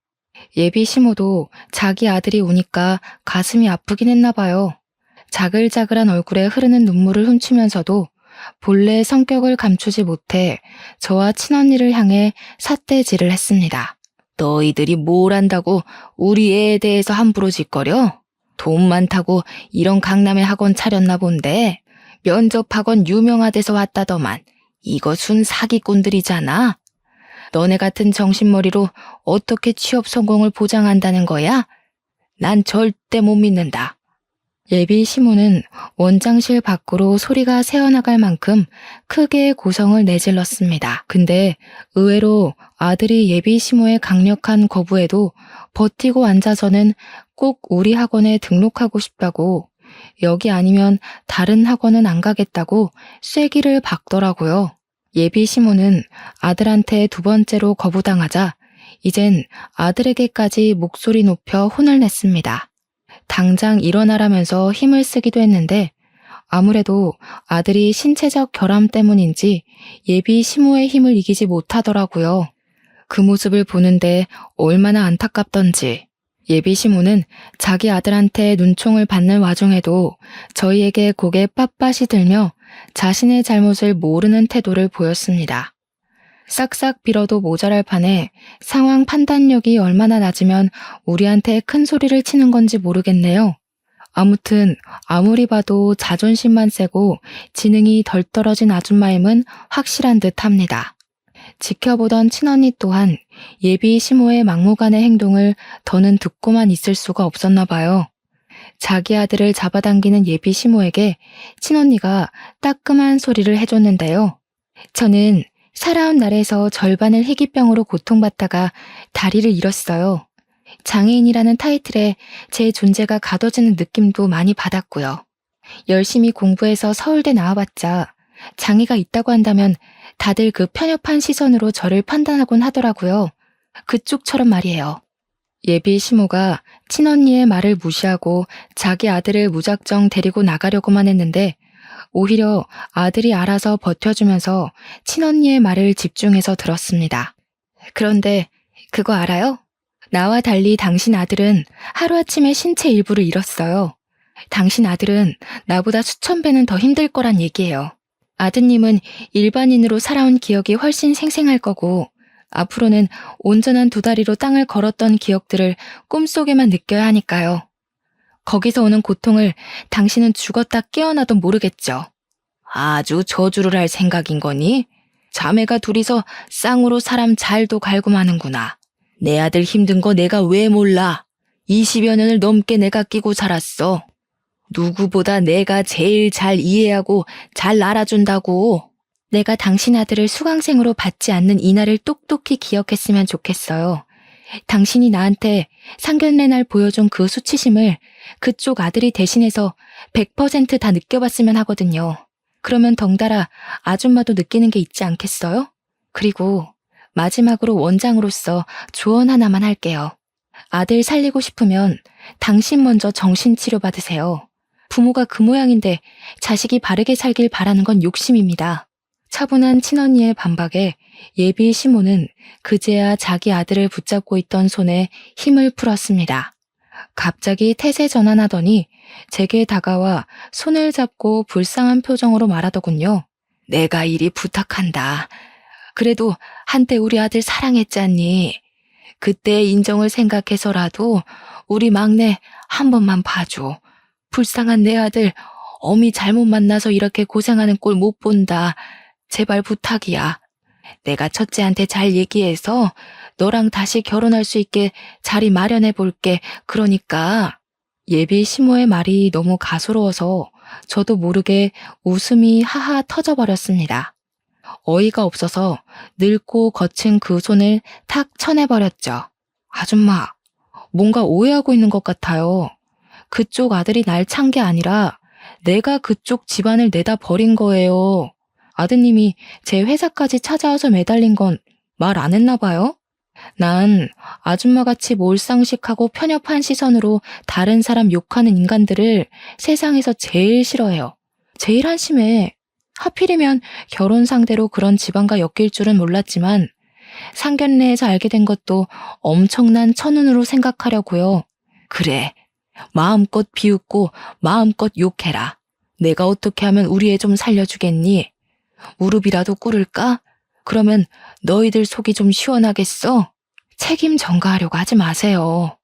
Speaker 1: 예비 시모도 자기 아들이 우니까 가슴이 아프긴 했나 봐요. 자글자글한 얼굴에 흐르는 눈물을 훔치면서도 본래 성격을 감추지 못해 저와 친언니를 향해 삿대질을 했습니다. 너희들이 뭘 안다고 우리 애에 대해서 함부로 짓거려? 돈 많다고 이런 강남에 학원 차렸나 본데 면접학원 유명하대서 왔다더만 이거 순 사기꾼들이잖아. 너네 같은 정신머리로 어떻게 취업 성공을 보장한다는 거야? 난 절대 못 믿는다. 예비 시모는 원장실 밖으로 소리가 새어나갈 만큼 크게 고성을 내질렀습니다. 근데 의외로 아들이 예비 시모의 강력한 거부에도 버티고 앉아서는 꼭 우리 학원에 등록하고 싶다고, 여기 아니면 다른 학원은 안 가겠다고 쐐기를 박더라고요. 예비 시모는 아들한테 두 번째로 거부당하자 이젠 아들에게까지 목소리 높여 혼을 냈습니다. 당장 일어나라면서 힘을 쓰기도 했는데 아무래도 아들이 신체적 결함 때문인지 예비 시모의 힘을 이기지 못하더라고요. 그 모습을 보는데 얼마나 안타깝던지. 예비 시모는 자기 아들한테 눈총을 받는 와중에도 저희에게 고개 빳빳이 들며 자신의 잘못을 모르는 태도를 보였습니다. 싹싹 빌어도 모자랄 판에 상황 판단력이 얼마나 낮으면 우리한테 큰 소리를 치는 건지 모르겠네요. 아무튼 아무리 봐도 자존심만 세고 지능이 덜 떨어진 아줌마임은 확실한 듯 합니다. 지켜보던 친언니 또한 예비 시모의 막무가내 행동을 더는 듣고만 있을 수가 없었나 봐요. 자기 아들을 잡아당기는 예비 시모에게 친언니가 따끔한 소리를 해줬는데요. 저는 살아온 날에서 절반을 희귀병으로 고통받다가 다리를 잃었어요. 장애인이라는 타이틀에 제 존재가 가둬지는 느낌도 많이 받았고요. 열심히 공부해서 서울대 나와봤자 장애가 있다고 한다면 다들 그 편협한 시선으로 저를 판단하곤 하더라고요. 그쪽처럼 말이에요. 예비 시모가 친언니의 말을 무시하고 자기 아들을 무작정 데리고 나가려고만 했는데 오히려 아들이 알아서 버텨주면서 친언니의 말을 집중해서 들었습니다. 그런데 그거 알아요? 나와 달리 당신 아들은 하루아침에 신체 일부를 잃었어요. 당신 아들은 나보다 수천 배는 더 힘들 거란 얘기예요. 아드님은 일반인으로 살아온 기억이 훨씬 생생할 거고 앞으로는 온전한 두 다리로 땅을 걸었던 기억들을 꿈속에만 느껴야 하니까요. 거기서 오는 고통을 당신은 죽었다 깨어나도 모르겠죠. 아주 저주를 할 생각인 거니? 자매가 둘이서 쌍으로 사람 잘도 갈고 마는구나. 내 아들 힘든 거 내가 왜 몰라? 20여 년을 넘게 내가 끼고 살았어. 누구보다 내가 제일 잘 이해하고 잘 알아준다고. 내가 당신 아들을 수강생으로 받지 않는 이날을 똑똑히 기억했으면 좋겠어요. 당신이 나한테 상견례 날 보여준 그 수치심을 그쪽 아들이 대신해서 100%다 느껴봤으면 하거든요. 그러면 덩달아 아줌마도 느끼는 게 있지 않겠어요? 그리고 마지막으로 원장으로서 조언 하나만 할게요. 아들 살리고 싶으면 당신 먼저 정신치료 받으세요. 부모가 그 모양인데 자식이 바르게 살길 바라는 건 욕심입니다. 차분한 친언니의 반박에 예비 시모는 그제야 자기 아들을 붙잡고 있던 손에 힘을 풀었습니다. 갑자기 태세 전환하더니 제게 다가와 손을 잡고 불쌍한 표정으로 말하더군요. 내가 이리 부탁한다. 그래도 한때 우리 아들 사랑했잖니. 그때의 인정을 생각해서라도 우리 막내 한 번만 봐줘. 불쌍한 내 아들 어미 잘못 만나서 이렇게 고생하는 꼴 못 본다. 제발 부탁이야. 내가 첫째한테 잘 얘기해서 너랑 다시 결혼할 수 있게 자리 마련해 볼게. 그러니까. 예비 시모의 말이 너무 가소로워서 저도 모르게 웃음이 하하 터져버렸습니다. 어이가 없어서 늙고 거친 그 손을 탁 쳐내버렸죠. 아줌마, 뭔가 오해하고 있는 것 같아요. 그쪽 아들이 날 찬 게 아니라 내가 그쪽 집안을 내다 버린 거예요. 아드님이 제 회사까지 찾아와서 매달린 건 말 안 했나 봐요? 난 아줌마같이 몰상식하고 편협한 시선으로 다른 사람 욕하는 인간들을 세상에서 제일 싫어해요. 제일 한심해. 하필이면 결혼 상대로 그런 집안과 엮일 줄은 몰랐지만 상견례에서 알게 된 것도 엄청난 천운으로 생각하려고요. 그래, 마음껏 비웃고 마음껏 욕해라. 내가 어떻게 하면 우리 애 좀 살려주겠니? 무릎이라도 꿇을까? 그러면 너희들 속이 좀 시원하겠어? 책임 전가하려고 하지 마세요.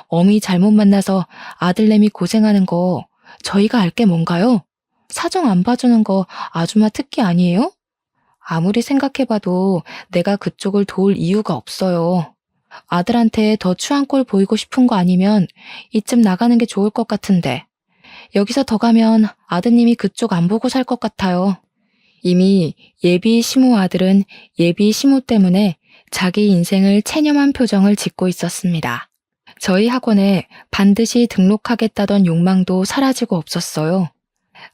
Speaker 1: 어미 잘못 만나서 아들내미 고생하는 거 저희가 알 게 뭔가요? 사정 안 봐주는 거 아줌마 특기 아니에요? 아무리 생각해봐도 내가 그쪽을 도울 이유가 없어요. 아들한테 더 추한 꼴 보이고 싶은 거 아니면 이쯤 나가는 게 좋을 것 같은데 여기서 더 가면 아드님이 그쪽 안 보고 살 것 같아요. 이미 예비 시모 아들은 예비 시모 때문에 자기 인생을 체념한 표정을 짓고 있었습니다. 저희 학원에 반드시 등록하겠다던 욕망도 사라지고 없었어요.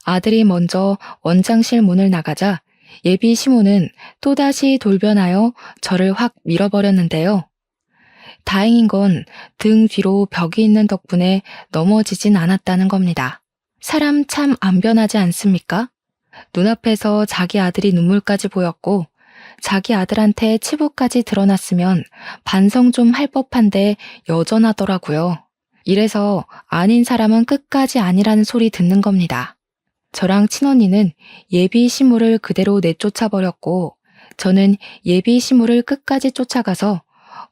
Speaker 1: 아들이 먼저 원장실 문을 나가자 예비 시모는 또다시 돌변하여 저를 확 밀어버렸는데요. 다행인 건 등 뒤로 벽이 있는 덕분에 넘어지진 않았다는 겁니다. 사람 참 안 변하지 않습니까? 눈앞에서 자기 아들이 눈물까지 보였고 자기 아들한테 치부까지 드러났으면 반성 좀 할 법한데 여전하더라고요. 이래서 아닌 사람은 끝까지 아니라는 소리 듣는 겁니다. 저랑 친언니는 예비 시모를 그대로 내쫓아버렸고 저는 예비 시모를 끝까지 쫓아가서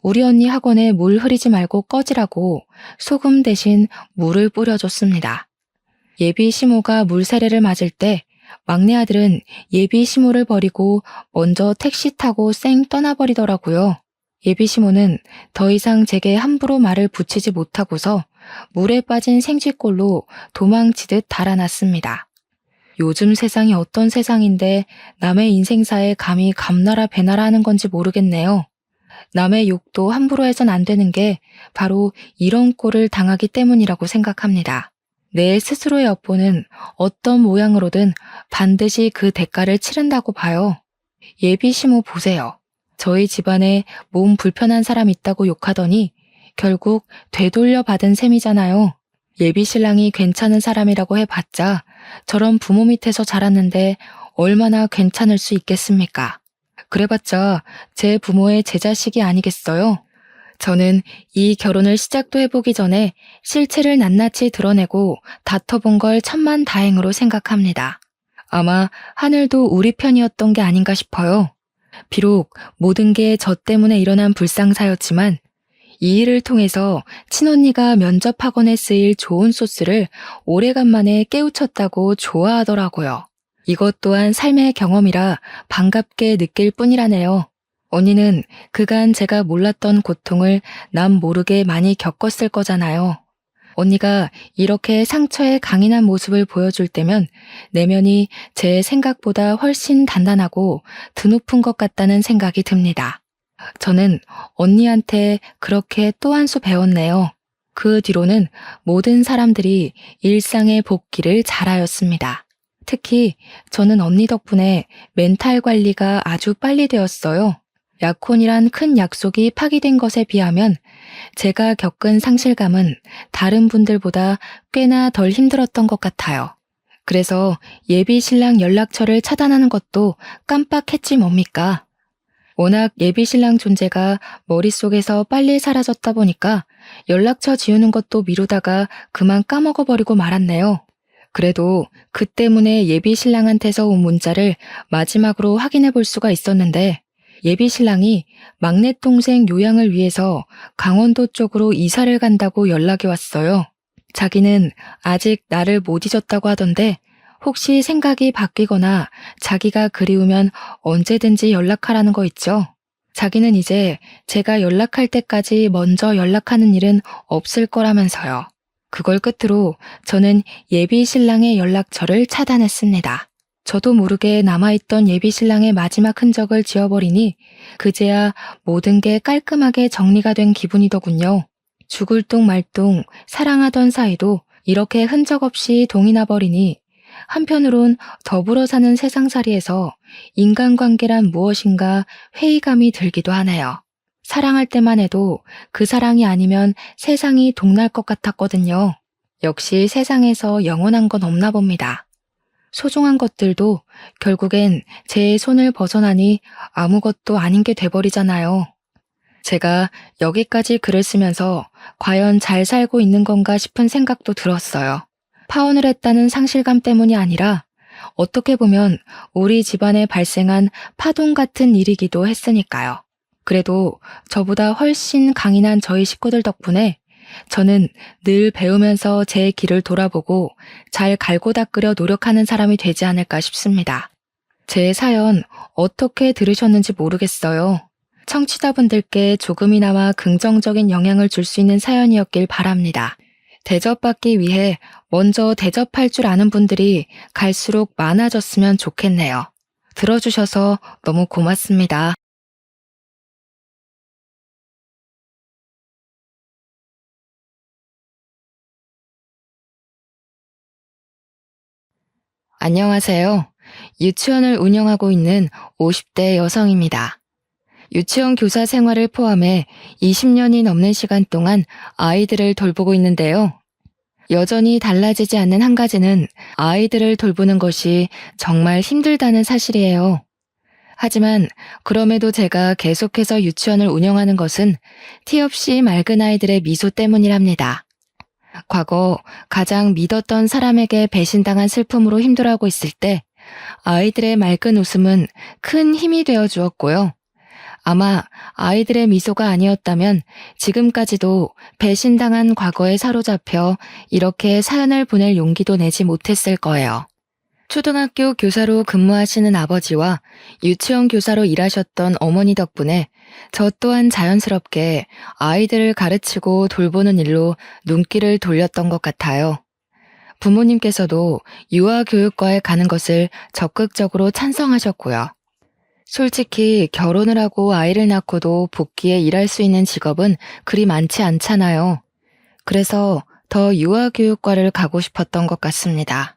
Speaker 1: 우리 언니 학원에 물 흐리지 말고 꺼지라고 소금 대신 물을 뿌려줬습니다. 예비 시모가 물세례를 맞을 때 막내 아들은 예비 시모를 버리고 먼저 택시 타고 쌩 떠나버리더라고요. 예비 시모는 더 이상 제게 함부로 말을 붙이지 못하고서 물에 빠진 생쥐꼴로 도망치듯 달아났습니다. 요즘 세상이 어떤 세상인데 남의 인생사에 감히 감나라 배나라 하는 건지 모르겠네요. 남의 욕도 함부로 해선 안 되는 게 바로 이런 꼴을 당하기 때문이라고 생각합니다. 내 스스로의 업보는 어떤 모양으로든 반드시 그 대가를 치른다고 봐요. 예비 시모 보세요. 저희 집안에 몸 불편한 사람 있다고 욕하더니 결국 되돌려 받은 셈이잖아요. 예비 신랑이 괜찮은 사람이라고 해봤자 저런 부모 밑에서 자랐는데 얼마나 괜찮을 수 있겠습니까? 그래봤자 제 부모의 제 자식이 아니겠어요? 저는 이 결혼을 시작도 해보기 전에 실체를 낱낱이 드러내고 다퉈본 걸 천만다행으로 생각합니다. 아마 하늘도 우리 편이었던 게 아닌가 싶어요. 비록 모든 게 저 때문에 일어난 불상사였지만 이 일을 통해서 친언니가 면접학원에 쓰일 좋은 소스를 오래간만에 깨우쳤다고 좋아하더라고요. 이것 또한 삶의 경험이라 반갑게 느낄 뿐이라네요. 언니는 그간 제가 몰랐던 고통을 남 모르게 많이 겪었을 거잖아요. 언니가 이렇게 상처에 강인한 모습을 보여줄 때면 내면이 제 생각보다 훨씬 단단하고 드높은 것 같다는 생각이 듭니다. 저는 언니한테 그렇게 또 한 수 배웠네요. 그 뒤로는 모든 사람들이 일상의 복귀를 잘하였습니다. 특히 저는 언니 덕분에 멘탈 관리가 아주 빨리 되었어요. 약혼이란 큰 약속이 파기된 것에 비하면 제가 겪은 상실감은 다른 분들보다 꽤나 덜 힘들었던 것 같아요. 그래서 예비 신랑 연락처를 차단하는 것도 깜빡했지 뭡니까? 워낙 예비 신랑 존재가 머릿속에서 빨리 사라졌다 보니까 연락처 지우는 것도 미루다가 그만 까먹어버리고 말았네요. 그래도 그 때문에 예비 신랑한테서 온 문자를 마지막으로 확인해 볼 수가 있었는데 예비 신랑이 막내 동생 요양을 위해서 강원도 쪽으로 이사를 간다고 연락이 왔어요. 자기는 아직 나를 못 잊었다고 하던데 혹시 생각이 바뀌거나 자기가 그리우면 언제든지 연락하라는 거 있죠. 자기는 이제 제가 연락할 때까지 먼저 연락하는 일은 없을 거라면서요. 그걸 끝으로 저는 예비 신랑의 연락처를 차단했습니다. 저도 모르게 남아있던 예비 신랑의 마지막 흔적을 지워버리니 그제야 모든 게 깔끔하게 정리가 된 기분이더군요. 죽을 둥 말 둥 사랑하던 사이도 이렇게 흔적 없이 동이 나버리니 한편으론 더불어 사는 세상살이에서 인간관계란 무엇인가 회의감이 들기도 하네요. 사랑할 때만 해도 그 사랑이 아니면 세상이 동날 것 같았거든요. 역시 세상에서 영원한 건 없나 봅니다. 소중한 것들도 결국엔 제 손을 벗어나니 아무것도 아닌 게 돼버리잖아요. 제가 여기까지 글을 쓰면서 과연 잘 살고 있는 건가 싶은 생각도 들었어요. 파혼을 했다는 상실감 때문이 아니라 어떻게 보면 우리 집안에 발생한 파동 같은 일이기도 했으니까요. 그래도 저보다 훨씬 강인한 저희 식구들 덕분에 저는 늘 배우면서 제 길을 돌아보고 잘 갈고 닦으려 노력하는 사람이 되지 않을까 싶습니다. 제 사연 어떻게 들으셨는지 모르겠어요. 청취자분들께 조금이나마 긍정적인 영향을 줄 수 있는 사연이었길 바랍니다. 대접받기 위해 먼저 대접할 줄 아는 분들이 갈수록 많아졌으면 좋겠네요. 들어주셔서 너무 고맙습니다. 안녕하세요. 유치원을 운영하고 있는 50대 여성입니다. 유치원 교사 생활을 포함해 20년이 넘는 시간 동안 아이들을 돌보고 있는데요. 여전히 달라지지 않는 한 가지는 아이들을 돌보는 것이 정말 힘들다는 사실이에요. 하지만 그럼에도 제가 계속해서 유치원을 운영하는 것은 티 없이 맑은 아이들의 미소 때문이랍니다. 과거 가장 믿었던 사람에게 배신당한 슬픔으로 힘들어하고 있을 때 아이들의 맑은 웃음은 큰 힘이 되어 주었고요. 아마 아이들의 미소가 아니었다면 지금까지도 배신당한 과거에 사로잡혀 이렇게 사연을 보낼 용기도 내지 못했을 거예요. 초등학교 교사로 근무하시는 아버지와 유치원 교사로 일하셨던 어머니 덕분에 저 또한 자연스럽게 아이들을 가르치고 돌보는 일로 눈길을 돌렸던 것 같아요. 부모님께서도 유아교육과에 가는 것을 적극적으로 찬성하셨고요. 솔직히 결혼을 하고 아이를 낳고도 복귀해 일할 수 있는 직업은 그리 많지 않잖아요. 그래서 더 유아교육과를 가고 싶었던 것 같습니다.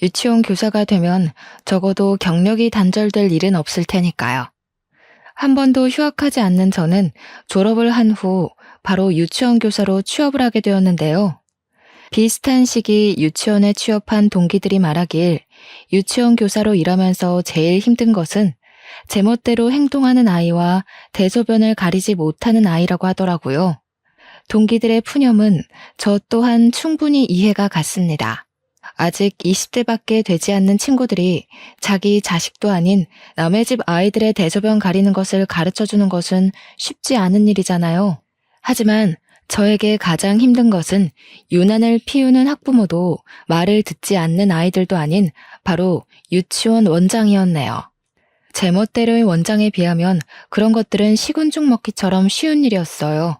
Speaker 1: 유치원 교사가 되면 적어도 경력이 단절될 일은 없을 테니까요. 한 번도 휴학하지 않는 저는 졸업을 한 후 바로 유치원 교사로 취업을 하게 되었는데요. 비슷한 시기 유치원에 취업한 동기들이 말하길 유치원 교사로 일하면서 제일 힘든 것은 제멋대로 행동하는 아이와 대소변을 가리지 못하는 아이라고 하더라고요. 동기들의 푸념은 저 또한 충분히 이해가 갔습니다. 아직 20대밖에 되지 않는 친구들이 자기 자식도 아닌 남의 집 아이들의 대소변 가리는 것을 가르쳐 주는 것은 쉽지 않은 일이잖아요. 하지만 저에게 가장 힘든 것은 유난을 피우는 학부모도 말을 듣지 않는 아이들도 아닌 바로 유치원 원장이었네요. 제멋대로의 원장에 비하면 그런 것들은 식은 죽 먹기처럼 쉬운 일이었어요.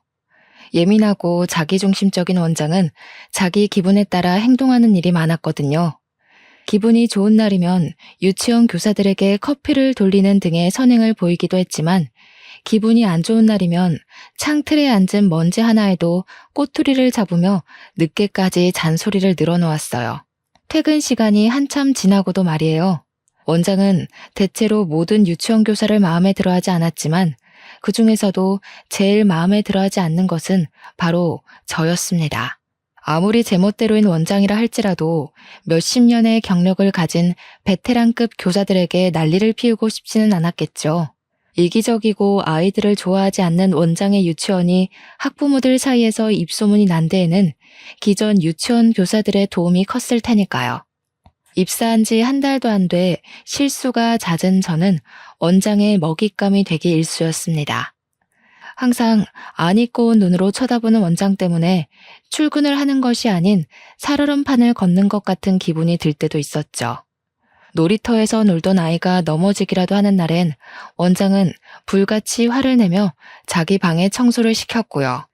Speaker 1: 예민하고 자기중심적인 원장은 자기 기분에 따라 행동하는 일이 많았거든요. 기분이 좋은 날이면 유치원 교사들에게 커피를 돌리는 등의 선행을 보이기도 했지만 기분이 안 좋은 날이면 창틀에 앉은 먼지 하나에도 꼬투리를 잡으며 늦게까지 잔소리를 늘어놓았어요. 퇴근 시간이 한참 지나고도 말이에요. 원장은 대체로 모든 유치원 교사를 마음에 들어하지 않았지만 그 중에서도 제일 마음에 들어하지 않는 것은 바로 저였습니다. 아무리 제멋대로인 원장이라 할지라도 몇십 년의 경력을 가진 베테랑급 교사들에게 난리를 피우고 싶지는 않았겠죠. 이기적이고 아이들을 좋아하지 않는 원장의 유치원이 학부모들 사이에서 입소문이 난 데에는 기존 유치원 교사들의 도움이 컸을 테니까요. 입사한 지 한 달도 안 돼 실수가 잦은 저는 원장의 먹잇감이 되기 일쑤였습니다. 항상 안 잊고 온 눈으로 쳐다보는 원장 때문에 출근을 하는 것이 아닌 살얼음판을 걷는 것 같은 기분이 들 때도 있었죠. 놀이터에서 놀던 아이가 넘어지기라도 하는 날엔 원장은 불같이 화를 내며 자기 방에 청소를 시켰고요.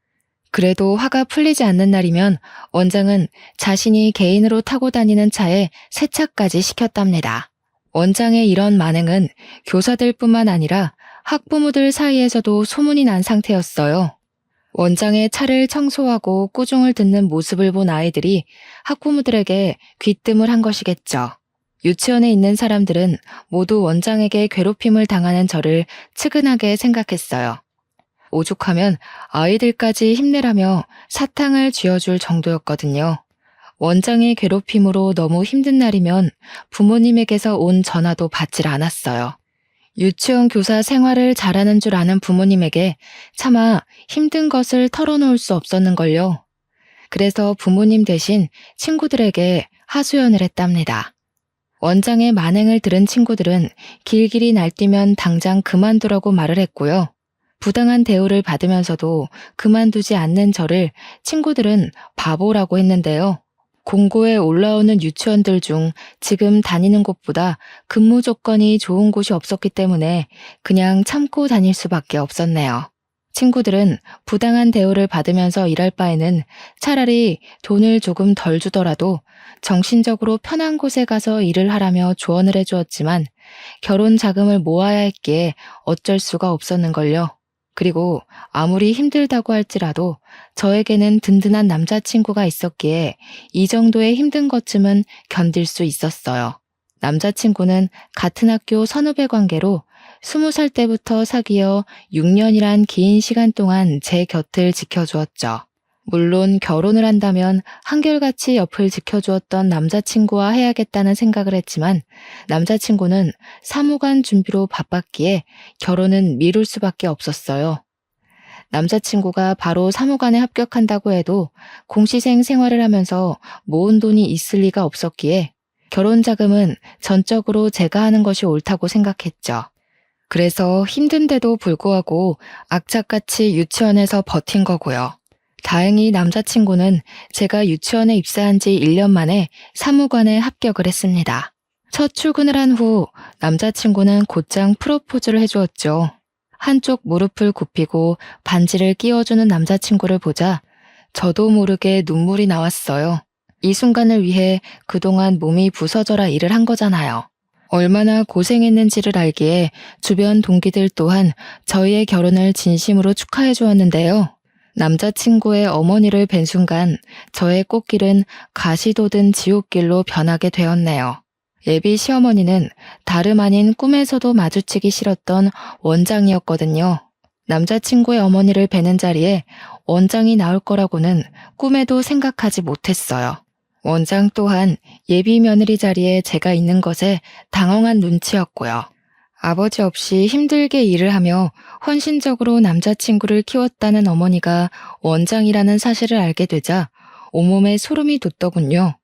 Speaker 1: 그래도 화가 풀리지 않는 날이면 원장은 자신이 개인으로 타고 다니는 차에 세차까지 시켰답니다. 원장의 이런 만행은 교사들뿐만 아니라 학부모들 사이에서도 소문이 난 상태였어요. 원장의 차를 청소하고 꾸중을 듣는 모습을 본 아이들이 학부모들에게 귀뜸을 한 것이겠죠. 유치원에 있는 사람들은 모두 원장에게 괴롭힘을 당하는 저를 측은하게 생각했어요. 오죽하면 아이들까지 힘내라며 사탕을 쥐어줄 정도였거든요. 원장의 괴롭힘으로 너무 힘든 날이면 부모님에게서 온 전화도 받질 않았어요. 유치원 교사 생활을 잘하는 줄 아는 부모님에게 차마 힘든 것을 털어놓을 수 없었는걸요. 그래서 부모님 대신 친구들에게 하소연을 했답니다. 원장의 만행을 들은 친구들은 길길이 날뛰면 당장 그만두라고 말을 했고요. 부당한 대우를 받으면서도 그만두지 않는 저를 친구들은 바보라고 했는데요. 공고에 올라오는 유치원들 중 지금 다니는 곳보다 근무 조건이 좋은 곳이 없었기 때문에 그냥 참고 다닐 수밖에 없었네요. 친구들은 부당한 대우를 받으면서 일할 바에는 차라리 돈을 조금 덜 주더라도 정신적으로 편한 곳에 가서 일을 하라며 조언을 해주었지만 결혼 자금을 모아야 했기에 어쩔 수가 없었는걸요. 그리고 아무리 힘들다고 할지라도 저에게는 든든한 남자친구가 있었기에 이 정도의 힘든 것쯤은 견딜 수 있었어요. 남자친구는 같은 학교 선후배 관계로 20살 때부터 사귀어 6년이란 긴 시간 동안 제 곁을 지켜주었죠. 물론 결혼을 한다면 한결같이 옆을 지켜주었던 남자친구와 해야겠다는 생각을 했지만 남자친구는 사무관 준비로 바빴기에 결혼은 미룰 수밖에 없었어요. 남자친구가 바로 사무관에 합격한다고 해도 공시생 생활을 하면서 모은 돈이 있을 리가 없었기에 결혼 자금은 전적으로 제가 하는 것이 옳다고 생각했죠. 그래서 힘든데도 불구하고 악착같이 유치원에서 버틴 거고요. 다행히 남자친구는 제가 유치원에 입사한 지 1년 만에 사무관에 합격을 했습니다. 첫 출근을 한 후 남자친구는 곧장 프로포즈를 해주었죠. 한쪽 무릎을 굽히고 반지를 끼워주는 남자친구를 보자 저도 모르게 눈물이 나왔어요. 이 순간을 위해 그동안 몸이 부서져라 일을 한 거잖아요. 얼마나 고생했는지를 알기에 주변 동기들 또한 저희의 결혼을 진심으로 축하해 주었는데요. 남자친구의 어머니를 뵌 순간 저의 꽃길은 가시돋은 지옥길로 변하게 되었네요. 예비 시어머니는 다름 아닌 꿈에서도 마주치기 싫었던 원장이었거든요. 남자친구의 어머니를 뵈는 자리에 원장이 나올 거라고는 꿈에도 생각하지 못했어요. 원장 또한 예비 며느리 자리에 제가 있는 것에 당황한 눈치였고요. 아버지 없이 힘들게 일을 하며 헌신적으로 남자친구를 키웠다는 어머니가 원장이라는 사실을 알게 되자 온몸에 소름이 돋더군요.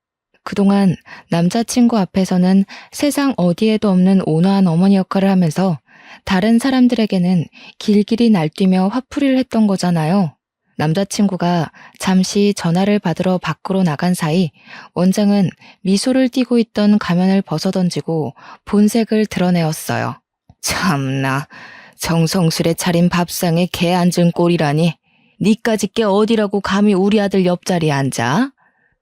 Speaker 1: 그동안 남자친구 앞에서는 세상 어디에도 없는 온화한 어머니 역할을 하면서 다른 사람들에게는 길길이 날뛰며 화풀이를 했던 거잖아요. 남자친구가 잠시 전화를 받으러 밖으로 나간 사이 원장은 미소를 띠고 있던 가면을 벗어던지고 본색을 드러내었어요. 참나, 정성스레 차린 밥상에 개 앉은 꼴이라니. 니까짓 게 어디라고 감히 우리 아들 옆자리에 앉아?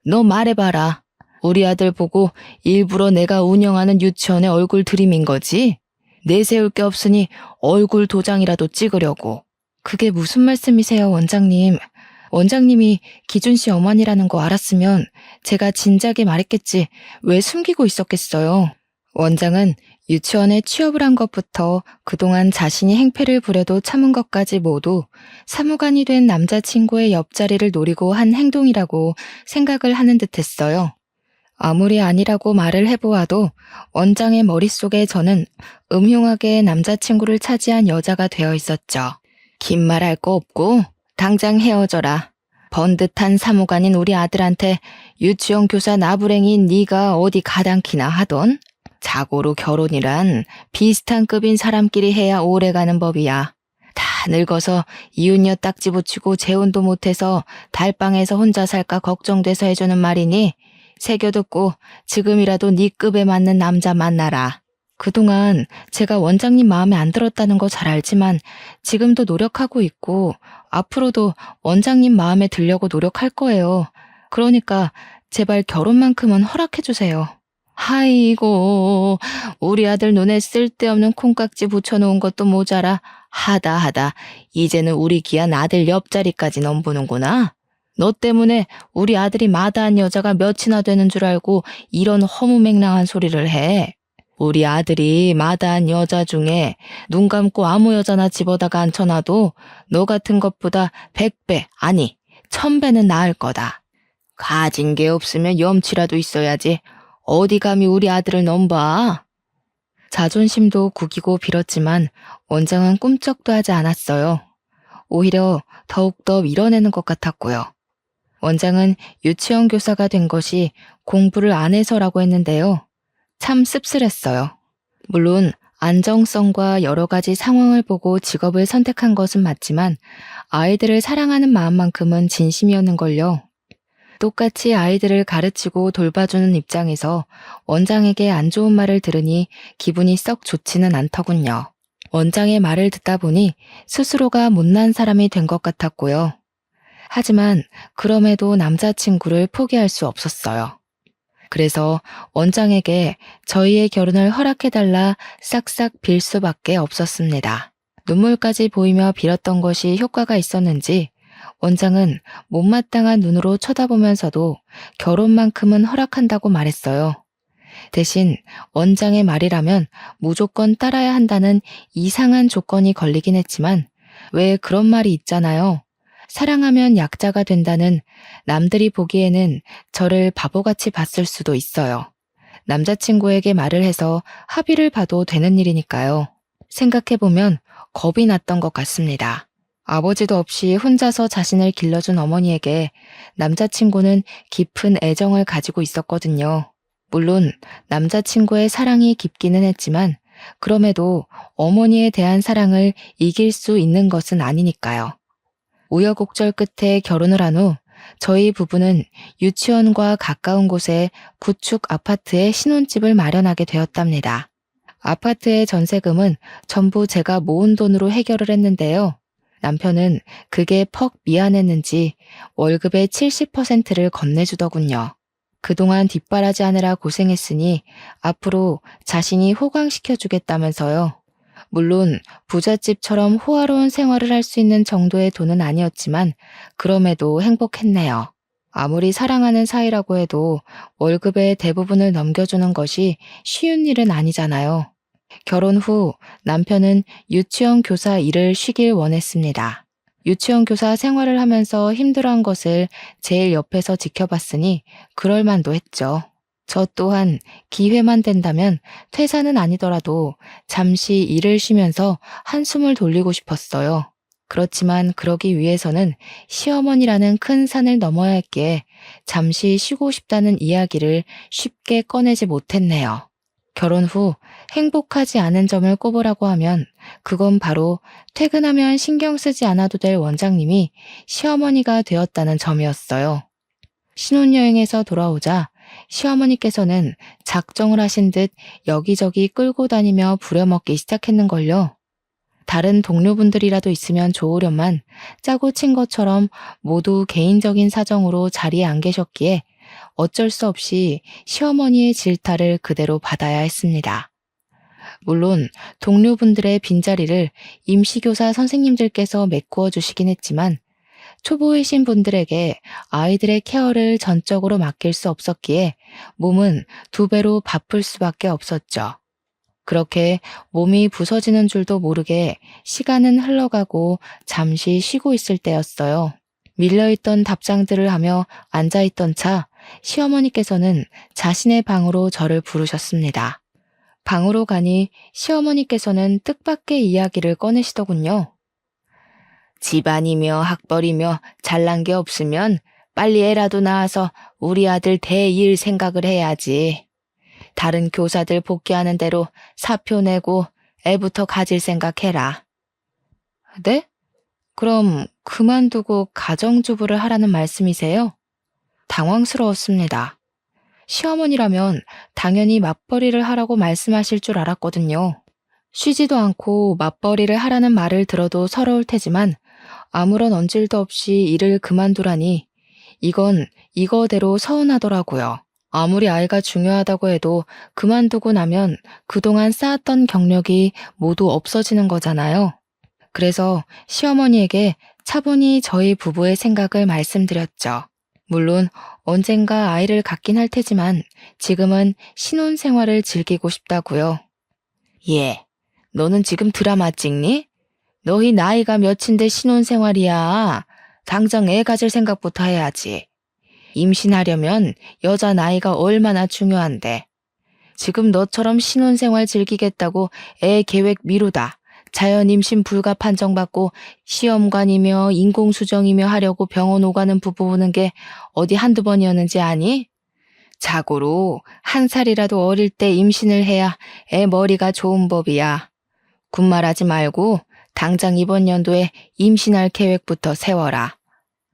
Speaker 1: 너 말해봐라. 우리 아들 보고 일부러 내가 운영하는 유치원에 얼굴 들이민 거지? 내세울 게 없으니 얼굴 도장이라도 찍으려고. 그게 무슨 말씀이세요, 원장님? 원장님이 기준 씨 어머니라는 거 알았으면 제가 진작에 말했겠지 왜 숨기고 있었겠어요? 원장은 유치원에 취업을 한 것부터 그동안 자신이 행패를 부려도 참은 것까지 모두 사무관이 된 남자친구의 옆자리를 노리고 한 행동이라고 생각을 하는 듯했어요. 아무리 아니라고 말을 해보아도 원장의 머릿속에 저는 음흉하게 남자친구를 차지한 여자가 되어 있었죠. 긴 말 할 거 없고 당장 헤어져라. 번듯한 사무관인 우리 아들한테 유치원 교사 나부랭인 네가 어디 가당키나 하던? 자고로 결혼이란 비슷한 급인 사람끼리 해야 오래가는 법이야. 다 늙어서 이웃녀 딱지 붙이고 재혼도 못해서 달방에서 혼자 살까 걱정돼서 해주는 말이니 새겨듣고 지금이라도 네 급에 맞는 남자 만나라. 그동안 제가 원장님 마음에 안 들었다는 거 잘 알지만 지금도 노력하고 있고 앞으로도 원장님 마음에 들려고 노력할 거예요. 그러니까 제발 결혼만큼은 허락해주세요. 아이고, 우리 아들 눈에 쓸데없는 콩깍지 붙여놓은 것도 모자라 하다 이제는 우리 귀한 아들 옆자리까지 넘보는구나. 너 때문에 우리 아들이 마다한 여자가 몇이나 되는 줄 알고 이런 허무맹랑한 소리를 해. 우리 아들이 마다한 여자 중에 눈 감고 아무 여자나 집어다가 앉혀놔도 너 같은 것보다 100배, 아니 1000배는 나을 거다. 가진 게 없으면 염치라도 있어야지. 어디 감히 우리 아들을 넘봐. 자존심도 구기고 빌었지만 원장은 꿈쩍도 하지 않았어요. 오히려 더욱더 밀어내는 것 같았고요. 원장은 유치원 교사가 된 것이 공부를 안 해서라고 했는데요. 참 씁쓸했어요. 물론 안정성과 여러 가지 상황을 보고 직업을 선택한 것은 맞지만 아이들을 사랑하는 마음만큼은 진심이었는걸요. 똑같이 아이들을 가르치고 돌봐주는 입장에서 원장에게 안 좋은 말을 들으니 기분이 썩 좋지는 않더군요. 원장의 말을 듣다 보니 스스로가 못난 사람이 된 것 같았고요. 하지만 그럼에도 남자친구를 포기할 수 없었어요. 그래서 원장에게 저희의 결혼을 허락해달라 싹싹 빌 수밖에 없었습니다. 눈물까지 보이며 빌었던 것이 효과가 있었는지 원장은 못마땅한 눈으로 쳐다보면서도 결혼만큼은 허락한다고 말했어요. 대신 원장의 말이라면 무조건 따라야 한다는 이상한 조건이 걸리긴 했지만 왜 그런 말이 있잖아요. 사랑하면 약자가 된다는. 남들이 보기에는 저를 바보같이 봤을 수도 있어요. 남자친구에게 말을 해서 합의를 봐도 되는 일이니까요. 생각해보면 겁이 났던 것 같습니다. 아버지도 없이 혼자서 자신을 길러준 어머니에게 남자친구는 깊은 애정을 가지고 있었거든요. 물론 남자친구의 사랑이 깊기는 했지만 그럼에도 어머니에 대한 사랑을 이길 수 있는 것은 아니니까요. 우여곡절 끝에 결혼을 한 후 저희 부부는 유치원과 가까운 곳에 구축 아파트에 신혼집을 마련하게 되었답니다. 아파트의 전세금은 전부 제가 모은 돈으로 해결을 했는데요. 남편은 그게 퍽 미안했는지 월급의 70%를 건네주더군요. 그동안 뒷바라지하느라 고생했으니 앞으로 자신이 호강시켜주겠다면서요. 물론 부잣집처럼 호화로운 생활을 할 수 있는 정도의 돈은 아니었지만 그럼에도 행복했네요. 아무리 사랑하는 사이라고 해도 월급의 대부분을 넘겨주는 것이 쉬운 일은 아니잖아요. 결혼 후 남편은 유치원 교사 일을 쉬길 원했습니다. 유치원 교사 생활을 하면서 힘들어한 것을 제일 옆에서 지켜봤으니 그럴 만도 했죠. 저 또한 기회만 된다면 퇴사는 아니더라도 잠시 일을 쉬면서 한숨을 돌리고 싶었어요. 그렇지만 그러기 위해서는 시어머니라는 큰 산을 넘어야 했기에 잠시 쉬고 싶다는 이야기를 쉽게 꺼내지 못했네요. 결혼 후 행복하지 않은 점을 꼽으라고 하면 그건 바로 퇴근하면 신경 쓰지 않아도 될 원장님이 시어머니가 되었다는 점이었어요. 신혼여행에서 돌아오자 시어머니께서는 작정을 하신 듯 여기저기 끌고 다니며 부려먹기 시작했는걸요. 다른 동료분들이라도 있으면 좋으련만 짜고 친 것처럼 모두 개인적인 사정으로 자리에 안 계셨기에 어쩔 수 없이 시어머니의 질타를 그대로 받아야 했습니다. 물론 동료분들의 빈자리를 임시교사 선생님들께서 메꾸어 주시긴 했지만 초보이신 분들에게 아이들의 케어를 전적으로 맡길 수 없었기에 몸은 2배로 바쁠 수밖에 없었죠. 그렇게 몸이 부서지는 줄도 모르게 시간은 흘러가고 잠시 쉬고 있을 때였어요. 밀려있던 답장들을 하며 앉아있던 차 시어머니께서는 자신의 방으로 저를 부르셨습니다. 방으로 가니 시어머니께서는 뜻밖의 이야기를 꺼내시더군요. 집안이며 학벌이며 잘난 게 없으면 빨리 애라도 낳아서 우리 아들 대일 생각을 해야지. 다른 교사들 복귀하는 대로 사표 내고 애부터 가질 생각해라. 네? 그럼 그만두고 가정주부를 하라는 말씀이세요? 당황스러웠습니다. 시어머니라면 당연히 맞벌이를 하라고 말씀하실 줄 알았거든요. 쉬지도 않고 맞벌이를 하라는 말을 들어도 서러울 테지만 아무런 언질도 없이 일을 그만두라니 이건 이거대로 서운하더라고요. 아무리 아이가 중요하다고 해도 그만두고 나면 그동안 쌓았던 경력이 모두 없어지는 거잖아요. 그래서 시어머니에게 차분히 저희 부부의 생각을 말씀드렸죠. 물론 언젠가 아이를 갖긴 할 테지만 지금은 신혼생활을 즐기고 싶다고요. 예, 너는 지금 드라마 찍니? 너희 나이가 몇인데 신혼생활이야. 당장 애 가질 생각부터 해야지. 임신하려면 여자 나이가 얼마나 중요한데. 지금 너처럼 신혼생활 즐기겠다고 애 계획 미루다. 자연 임신 불가 판정받고 시험관이며 인공수정이며 하려고 병원 오가는 부부 보는 게 어디 한두 번이었는지 아니? 자고로 1살이라도 어릴 때 임신을 해야 애 머리가 좋은 법이야. 군말하지 말고 당장 이번 연도에 임신할 계획부터 세워라.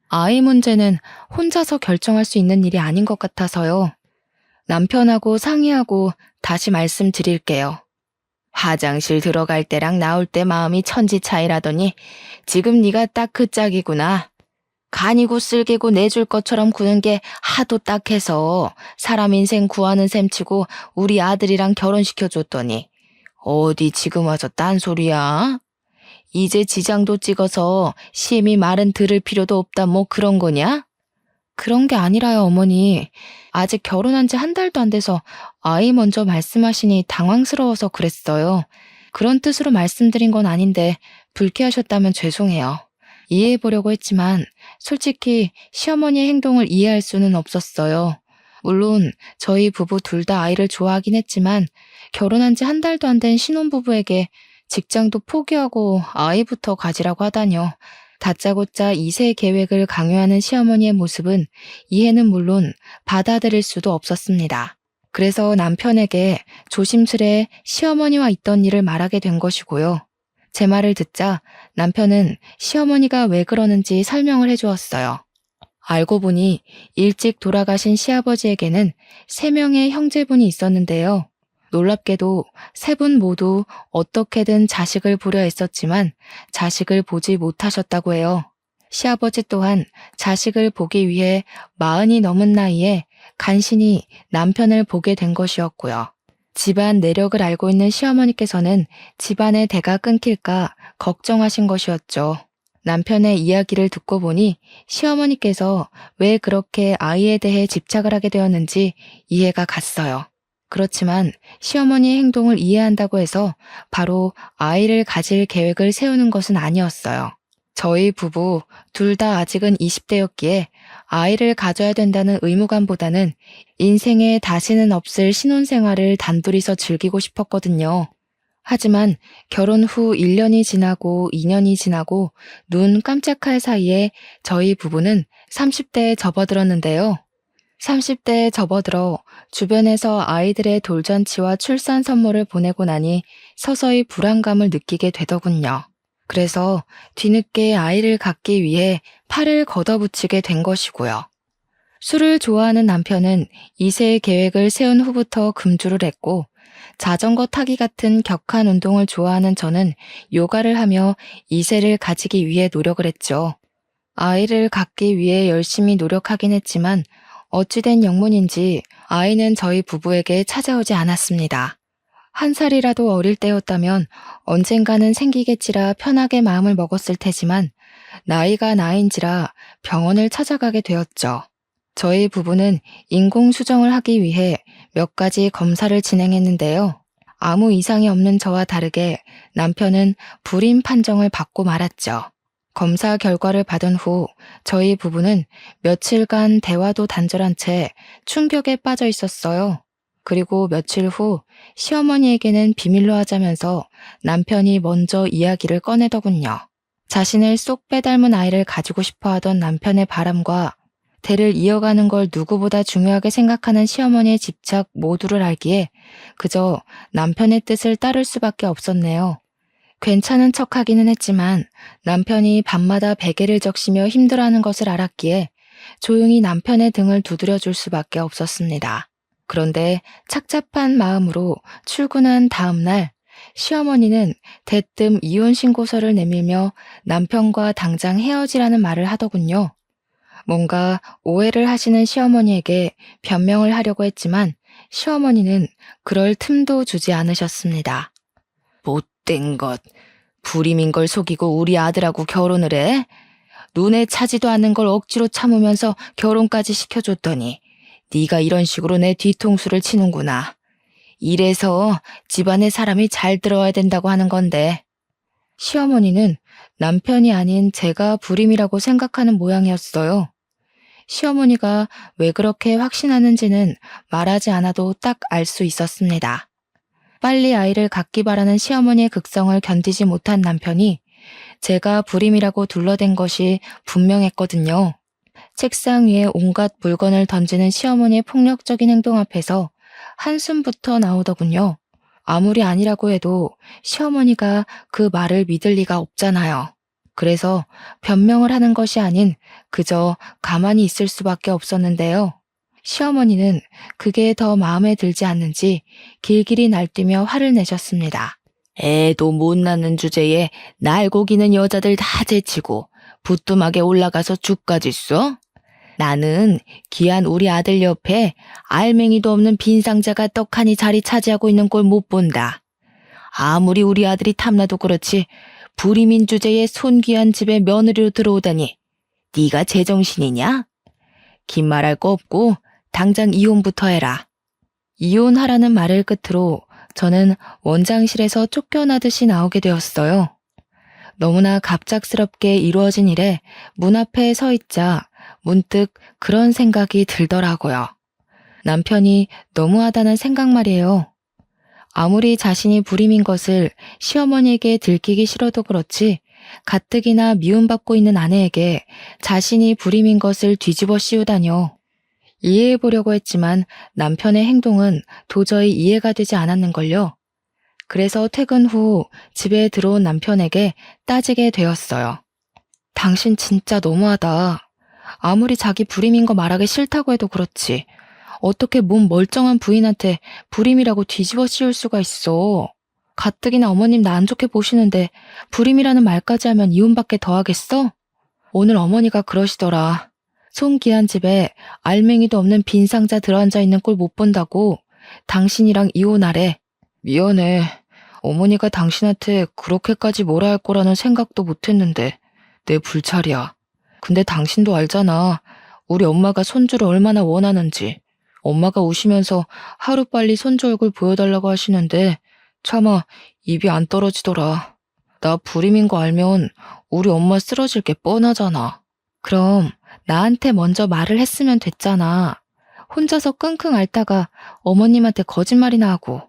Speaker 1: 아이 문제는 혼자서 결정할 수 있는 일이 아닌 것 같아서요. 남편하고 상의하고 다시 말씀드릴게요. 화장실 들어갈 때랑 나올 때 마음이 천지 차이라더니 지금 네가 딱 그 짝이구나. 간이고 쓸개고 내줄 것처럼 구는 게 하도 딱해서 사람 인생 구하는 셈치고 우리 아들이랑 결혼시켜줬더니 어디 지금 와서 딴소리야? 이제 지장도 찍어서 심히 말은 들을 필요도 없다 뭐 그런 거냐? 그런 게 아니라요, 어머니. 아직 결혼한 지 1달도 안 돼서 아이 먼저 말씀하시니 당황스러워서 그랬어요. 그런 뜻으로 말씀드린 건 아닌데 불쾌하셨다면 죄송해요. 이해해보려고 했지만 솔직히 시어머니의 행동을 이해할 수는 없었어요. 물론 저희 부부 둘 다 아이를 좋아하긴 했지만 결혼한 지 1달도 안 된 신혼부부에게 직장도 포기하고 아이부터 가지라고 하다뇨. 다짜고짜 2세 계획을 강요하는 시어머니의 모습은 이해는 물론 받아들일 수도 없었습니다. 그래서 남편에게 조심스레 시어머니와 있던 일을 말하게 된 것이고요. 제 말을 듣자 남편은 시어머니가 왜 그러는지 설명을 해주었어요. 알고 보니 일찍 돌아가신 시아버지에게는 3명의 형제분이 있었는데요. 놀랍게도 3분 모두 어떻게든 자식을 보려 했었지만 자식을 보지 못하셨다고 해요. 시아버지 또한 자식을 보기 위해 40이 넘은 나이에 간신히 남편을 보게 된 것이었고요. 집안 내력을 알고 있는 시어머니께서는 집안의 대가 끊길까 걱정하신 것이었죠. 남편의 이야기를 듣고 보니 시어머니께서 왜 그렇게 아이에 대해 집착을 하게 되었는지 이해가 갔어요. 그렇지만 시어머니의 행동을 이해한다고 해서 바로 아이를 가질 계획을 세우는 것은 아니었어요. 저희 부부 둘 다 아직은 20대였기에 아이를 가져야 된다는 의무감보다는 인생에 다시는 없을 신혼생활을 단둘이서 즐기고 싶었거든요. 하지만 결혼 후 1년이 지나고 2년이 지나고 눈 깜짝할 사이에 저희 부부는 30대에 접어들었는데요. 30대에 접어들어 주변에서 아이들의 돌잔치와 출산 선물을 보내고 나니 서서히 불안감을 느끼게 되더군요. 그래서 뒤늦게 아이를 갖기 위해 팔을 걷어붙이게 된 것이고요. 술을 좋아하는 남편은 2세 계획을 세운 후부터 금주를 했고, 자전거 타기 같은 격한 운동을 좋아하는 저는 요가를 하며 2세를 가지기 위해 노력을 했죠. 아이를 갖기 위해 열심히 노력하긴 했지만 어찌된 영문인지 아이는 저희 부부에게 찾아오지 않았습니다. 1살이라도 어릴 때였다면 언젠가는 생기겠지라 편하게 마음을 먹었을 테지만 나이가 나인지라 병원을 찾아가게 되었죠. 저희 부부는 인공수정을 하기 위해 몇 가지 검사를 진행했는데요. 아무 이상이 없는 저와 다르게 남편은 불임 판정을 받고 말았죠. 검사 결과를 받은 후 저희 부부는 며칠간 대화도 단절한 채 충격에 빠져 있었어요. 그리고 며칠 후 시어머니에게는 비밀로 하자면서 남편이 먼저 이야기를 꺼내더군요. 자신을 쏙 빼닮은 아이를 가지고 싶어 하던 남편의 바람과 대를 이어가는 걸 누구보다 중요하게 생각하는 시어머니의 집착 모두를 알기에 그저 남편의 뜻을 따를 수밖에 없었네요. 괜찮은 척하기는 했지만 남편이 밤마다 베개를 적시며 힘들어하는 것을 알았기에 조용히 남편의 등을 두드려 줄 수밖에 없었습니다. 그런데 착잡한 마음으로 출근한 다음 날 시어머니는 대뜸 이혼 신고서를 내밀며 남편과 당장 헤어지라는 말을 하더군요. 뭔가 오해를 하시는 시어머니에게 변명을 하려고 했지만 시어머니는 그럴 틈도 주지 않으셨습니다. 못된 것, 불임인 걸 속이고 우리 아들하고 결혼을 해? 눈에 차지도 않는 걸 억지로 참으면서 결혼까지 시켜줬더니 네가 이런 식으로 내 뒤통수를 치는구나. 이래서 집안에 사람이 잘 들어야 된다고 하는 건데. 시어머니는 남편이 아닌 제가 불임이라고 생각하는 모양이었어요. 시어머니가 왜 그렇게 확신하는지는 말하지 않아도 딱 알 수 있었습니다. 빨리 아이를 갖기 바라는 시어머니의 극성을 견디지 못한 남편이 제가 불임이라고 둘러댄 것이 분명했거든요. 책상 위에 온갖 물건을 던지는 시어머니의 폭력적인 행동 앞에서 한숨부터 나오더군요. 아무리 아니라고 해도 시어머니가 그 말을 믿을 리가 없잖아요. 그래서 변명을 하는 것이 아닌 그저 가만히 있을 수밖에 없었는데요. 시어머니는 그게 더 마음에 들지 않는지 길길이 날뛰며 화를 내셨습니다. 애도 못 낳는 주제에 날고기는 여자들 다 제치고 부뚜막에 올라가서 죽까지 써? 나는 귀한 우리 아들 옆에 알맹이도 없는 빈 상자가 떡하니 자리 차지하고 있는 꼴 못 본다. 아무리 우리 아들이 탐나도 그렇지 불임인 주제에 손귀한 집에 며느리로 들어오다니 네가 제정신이냐? 긴 말할 거 없고 당장 이혼부터 해라. 이혼하라는 말을 끝으로 저는 원장실에서 쫓겨나듯이 나오게 되었어요. 너무나 갑작스럽게 이루어진 일에 문 앞에 서 있자 문득 그런 생각이 들더라고요. 남편이 너무하다는 생각 말이에요. 아무리 자신이 불임인 것을 시어머니에게 들키기 싫어도 그렇지 가뜩이나 미움받고 있는 아내에게 자신이 불임인 것을 뒤집어 씌우다뇨. 이해해보려고 했지만 남편의 행동은 도저히 이해가 되지 않았는걸요. 그래서 퇴근 후 집에 들어온 남편에게 따지게 되었어요. 당신 진짜 너무하다. 아무리 자기 불임인 거 말하기 싫다고 해도 그렇지. 어떻게 몸 멀쩡한 부인한테 불임이라고 뒤집어 씌울 수가 있어. 가뜩이나 어머님 나 안 좋게 보시는데 불임이라는 말까지 하면 이혼밖에 더 하겠어? 오늘 어머니가 그러시더라. 손귀한 집에 알맹이도 없는 빈 상자 들어앉아 있는 꼴 못 본다고 당신이랑 이혼하래. 미안해. 어머니가 당신한테 그렇게까지 뭐라 할 거라는 생각도 못했는데 내 불찰이야. 근데 당신도 알잖아. 우리 엄마가 손주를 얼마나 원하는지. 엄마가 우시면서 하루빨리 손주 얼굴 보여달라고 하시는데 차마 입이 안 떨어지더라. 나 불임인 거 알면 우리 엄마 쓰러질 게 뻔하잖아. 그럼 나한테 먼저 말을 했으면 됐잖아. 혼자서 끙끙 앓다가 어머님한테 거짓말이나 하고.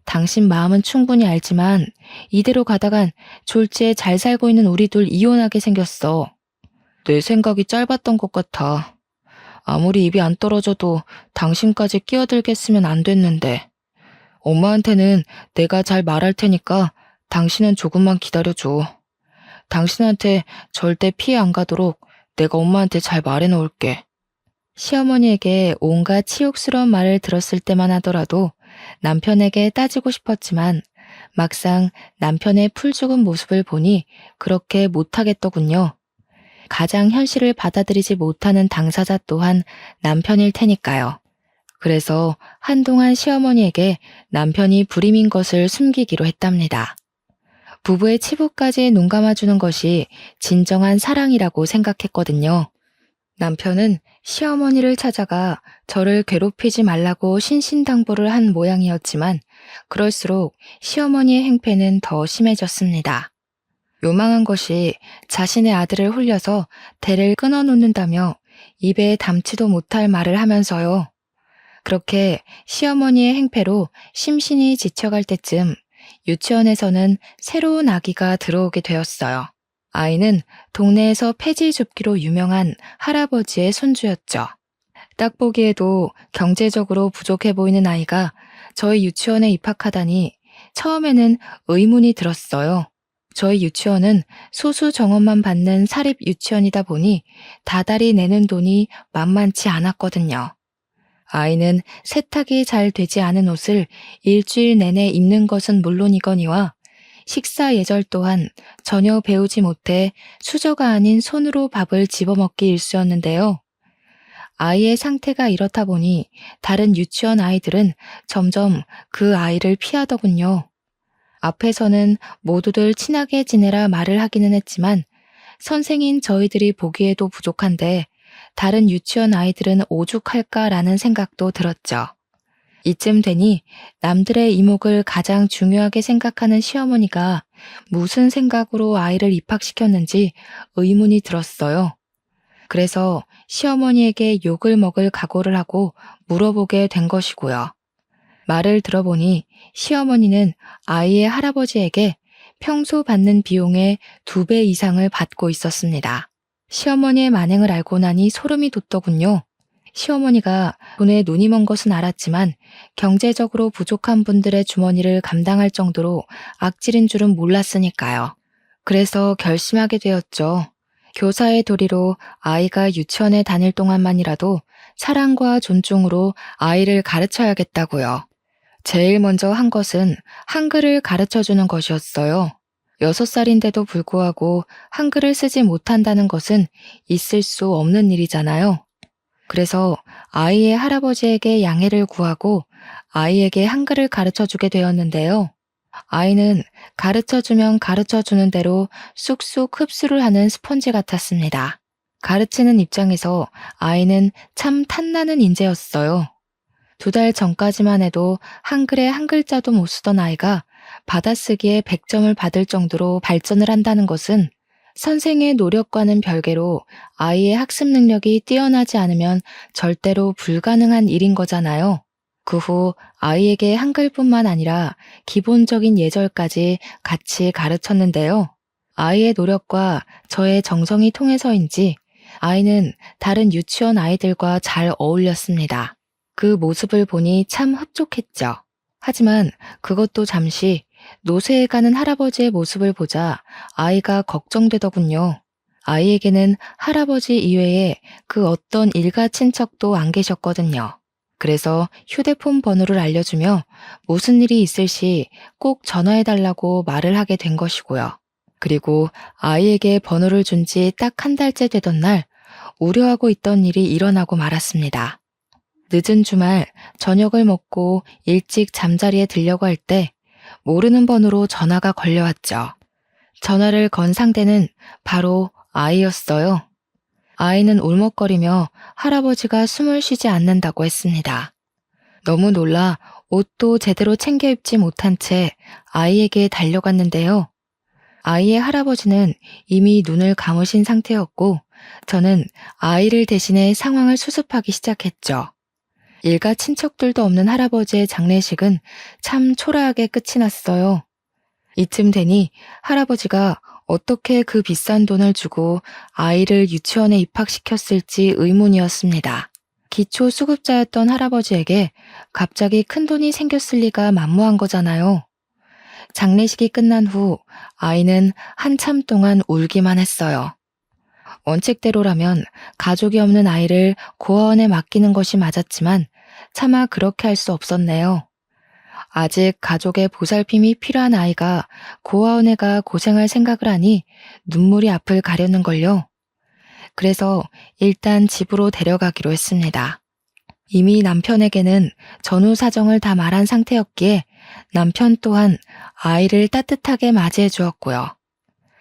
Speaker 1: 당신 마음은 충분히 알지만 이대로 가다간 졸지에 잘 살고 있는 우리 둘 이혼하게 생겼어. 내 생각이 짧았던 것 같아. 아무리 입이 안 떨어져도 당신까지 끼어들겠으면 안 됐는데. 엄마한테는 내가 잘 말할 테니까 당신은 조금만 기다려줘. 당신한테 절대 피해 안 가도록 내가 엄마한테 잘 말해놓을게. 시어머니에게 온갖 치욕스러운 말을 들었을 때만 하더라도 남편에게 따지고 싶었지만 막상 남편의 풀죽은 모습을 보니 그렇게 못하겠더군요. 가장 현실을 받아들이지 못하는 당사자 또한 남편일 테니까요. 그래서 한동안 시어머니에게 남편이 불임인 것을 숨기기로 했답니다. 부부의 치부까지 눈감아주는 것이 진정한 사랑이라고 생각했거든요. 남편은 시어머니를 찾아가 저를 괴롭히지 말라고 신신당부를 한 모양이었지만 그럴수록 시어머니의 행패는 더 심해졌습니다. 요망한 것이 자신의 아들을 홀려서 대를 끊어놓는다며 입에 담지도 못할 말을 하면서요. 그렇게 시어머니의 행패로 심신이 지쳐갈 때쯤 유치원에서는 새로운 아기가 들어오게 되었어요. 아이는 동네에서 폐지 줍기로 유명한 할아버지의 손주였죠. 딱 보기에도 경제적으로 부족해 보이는 아이가 저희 유치원에 입학하다니 처음에는 의문이 들었어요. 저희 유치원은 소수 정원만 받는 사립 유치원이다 보니 다달이 내는 돈이 만만치 않았거든요. 아이는 세탁이 잘 되지 않은 옷을 일주일 내내 입는 것은 물론이거니와 식사 예절 또한 전혀 배우지 못해 수저가 아닌 손으로 밥을 집어먹기 일쑤였는데요. 아이의 상태가 이렇다 보니 다른 유치원 아이들은 점점 그 아이를 피하더군요. 앞에서는 모두들 친하게 지내라 말을 하기는 했지만 선생인 저희들이 보기에도 부족한데 다른 유치원 아이들은 오죽할까라는 생각도 들었죠. 이쯤 되니 남들의 이목을 가장 중요하게 생각하는 시어머니가 무슨 생각으로 아이를 입학시켰는지 의문이 들었어요. 그래서 시어머니에게 욕을 먹을 각오를 하고 물어보게 된 것이고요. 말을 들어보니 시어머니는 아이의 할아버지에게 평소 받는 비용의 2배 이상을 받고 있었습니다. 시어머니의 만행을 알고 나니 소름이 돋더군요. 시어머니가 돈에 눈이 먼 것은 알았지만 경제적으로 부족한 분들의 주머니를 감당할 정도로 악질인 줄은 몰랐으니까요. 그래서 결심하게 되었죠. 교사의 도리로 아이가 유치원에 다닐 동안만이라도 사랑과 존중으로 아이를 가르쳐야겠다고요. 제일 먼저 한 것은 한글을 가르쳐주는 것이었어요. 6살인데도 불구하고 한글을 쓰지 못한다는 것은 있을 수 없는 일이잖아요. 그래서 아이의 할아버지에게 양해를 구하고 아이에게 한글을 가르쳐주게 되었는데요. 아이는 가르쳐주면 가르쳐주는 대로 쑥쑥 흡수를 하는 스펀지 같았습니다. 가르치는 입장에서 아이는 참 탐나는 인재였어요. 2달 전까지만 해도 한글에 한 글자도 못 쓰던 아이가 받아쓰기에 100점을 받을 정도로 발전을 한다는 것은 선생의 노력과는 별개로 아이의 학습 능력이 뛰어나지 않으면 절대로 불가능한 일인 거잖아요. 그 후 아이에게 한글뿐만 아니라 기본적인 예절까지 같이 가르쳤는데요. 아이의 노력과 저의 정성이 통해서인지 아이는 다른 유치원 아이들과 잘 어울렸습니다. 그 모습을 보니 참 흡족했죠. 하지만 그것도 잠시 노쇠해 가는 할아버지의 모습을 보자 아이가 걱정되더군요. 아이에게는 할아버지 이외에 그 어떤 일가 친척도 안 계셨거든요. 그래서 휴대폰 번호를 알려주며 무슨 일이 있을 시 꼭 전화해달라고 말을 하게 된 것이고요. 그리고 아이에게 번호를 준 지 딱 1달째 되던 날 우려하고 있던 일이 일어나고 말았습니다. 늦은 주말 저녁을 먹고 일찍 잠자리에 들려고 할 때 모르는 번호로 전화가 걸려왔죠. 전화를 건 상대는 바로 아이였어요. 아이는 울먹거리며 할아버지가 숨을 쉬지 않는다고 했습니다. 너무 놀라 옷도 제대로 챙겨 입지 못한 채 아이에게 달려갔는데요. 아이의 할아버지는 이미 눈을 감으신 상태였고 저는 아이를 대신해 상황을 수습하기 시작했죠. 일가 친척들도 없는 할아버지의 장례식은 참 초라하게 끝이 났어요. 이쯤 되니 할아버지가 어떻게 그 비싼 돈을 주고 아이를 유치원에 입학시켰을지 의문이었습니다. 기초 수급자였던 할아버지에게 갑자기 큰 돈이 생겼을 리가 만무한 거잖아요. 장례식이 끝난 후 아이는 한참 동안 울기만 했어요. 원칙대로라면 가족이 없는 아이를 고아원에 맡기는 것이 맞았지만 차마 그렇게 할 수 없었네요. 아직 가족의 보살핌이 필요한 아이가 고아원에 가 고생할 생각을 하니 눈물이 앞을 가려는걸요. 그래서 일단 집으로 데려가기로 했습니다. 이미 남편에게는 전후 사정을 다 말한 상태였기에 남편 또한 아이를 따뜻하게 맞이해 주었고요.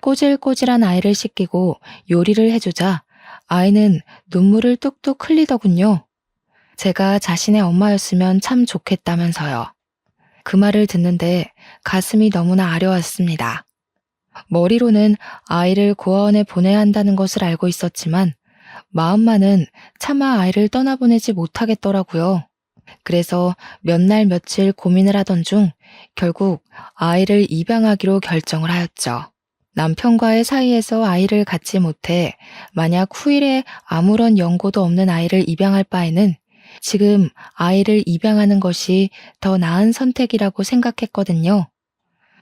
Speaker 1: 꼬질꼬질한 아이를 씻기고 요리를 해주자 아이는 눈물을 뚝뚝 흘리더군요. 제가 자신의 엄마였으면 참 좋겠다면서요. 그 말을 듣는데 가슴이 너무나 아려왔습니다. 머리로는 아이를 고아원에 보내야 한다는 것을 알고 있었지만 마음만은 차마 아이를 떠나보내지 못하겠더라고요. 그래서 몇 날 며칠 고민을 하던 중 결국 아이를 입양하기로 결정을 하였죠. 남편과의 사이에서 아이를 갖지 못해 만약 후일에 아무런 연고도 없는 아이를 입양할 바에는 지금 아이를 입양하는 것이 더 나은 선택이라고 생각했거든요.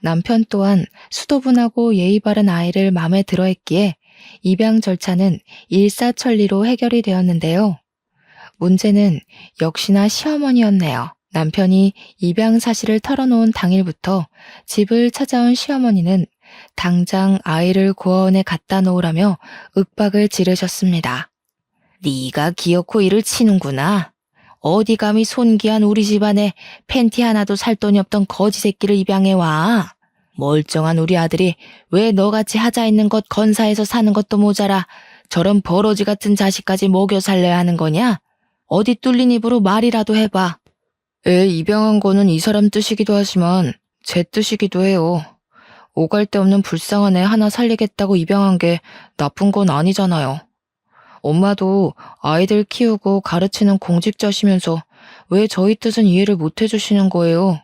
Speaker 1: 남편 또한 수도분하고 예의 바른 아이를 마음에 들어 했기에 입양 절차는 일사천리로 해결이 되었는데요. 문제는 역시나 시어머니였네요. 남편이 입양 사실을 털어놓은 당일부터 집을 찾아온 시어머니는 당장 아이를 고아원에 갖다 놓으라며 윽박을 지르셨습니다. 네가 기어코 이를 치는구나. 어디 감히 손귀한 우리 집안에 팬티 하나도 살 돈이 없던 거지 새끼를 입양해와. 멀쩡한 우리 아들이 왜 너같이 하자 있는 것 건사해서 사는 것도 모자라 저런 버러지 같은 자식까지 먹여 살려야 하는 거냐? 어디 뚫린 입으로 말이라도 해봐. 애 입양한 거는 이 사람 뜻이기도 하지만 제 뜻이기도 해요. 오갈 데 없는 불쌍한 애 하나 살리겠다고 입양한 게 나쁜 건 아니잖아요. 엄마도 아이들 키우고 가르치는 공직자시면서 왜 저희 뜻은 이해를 못 해주시는 거예요?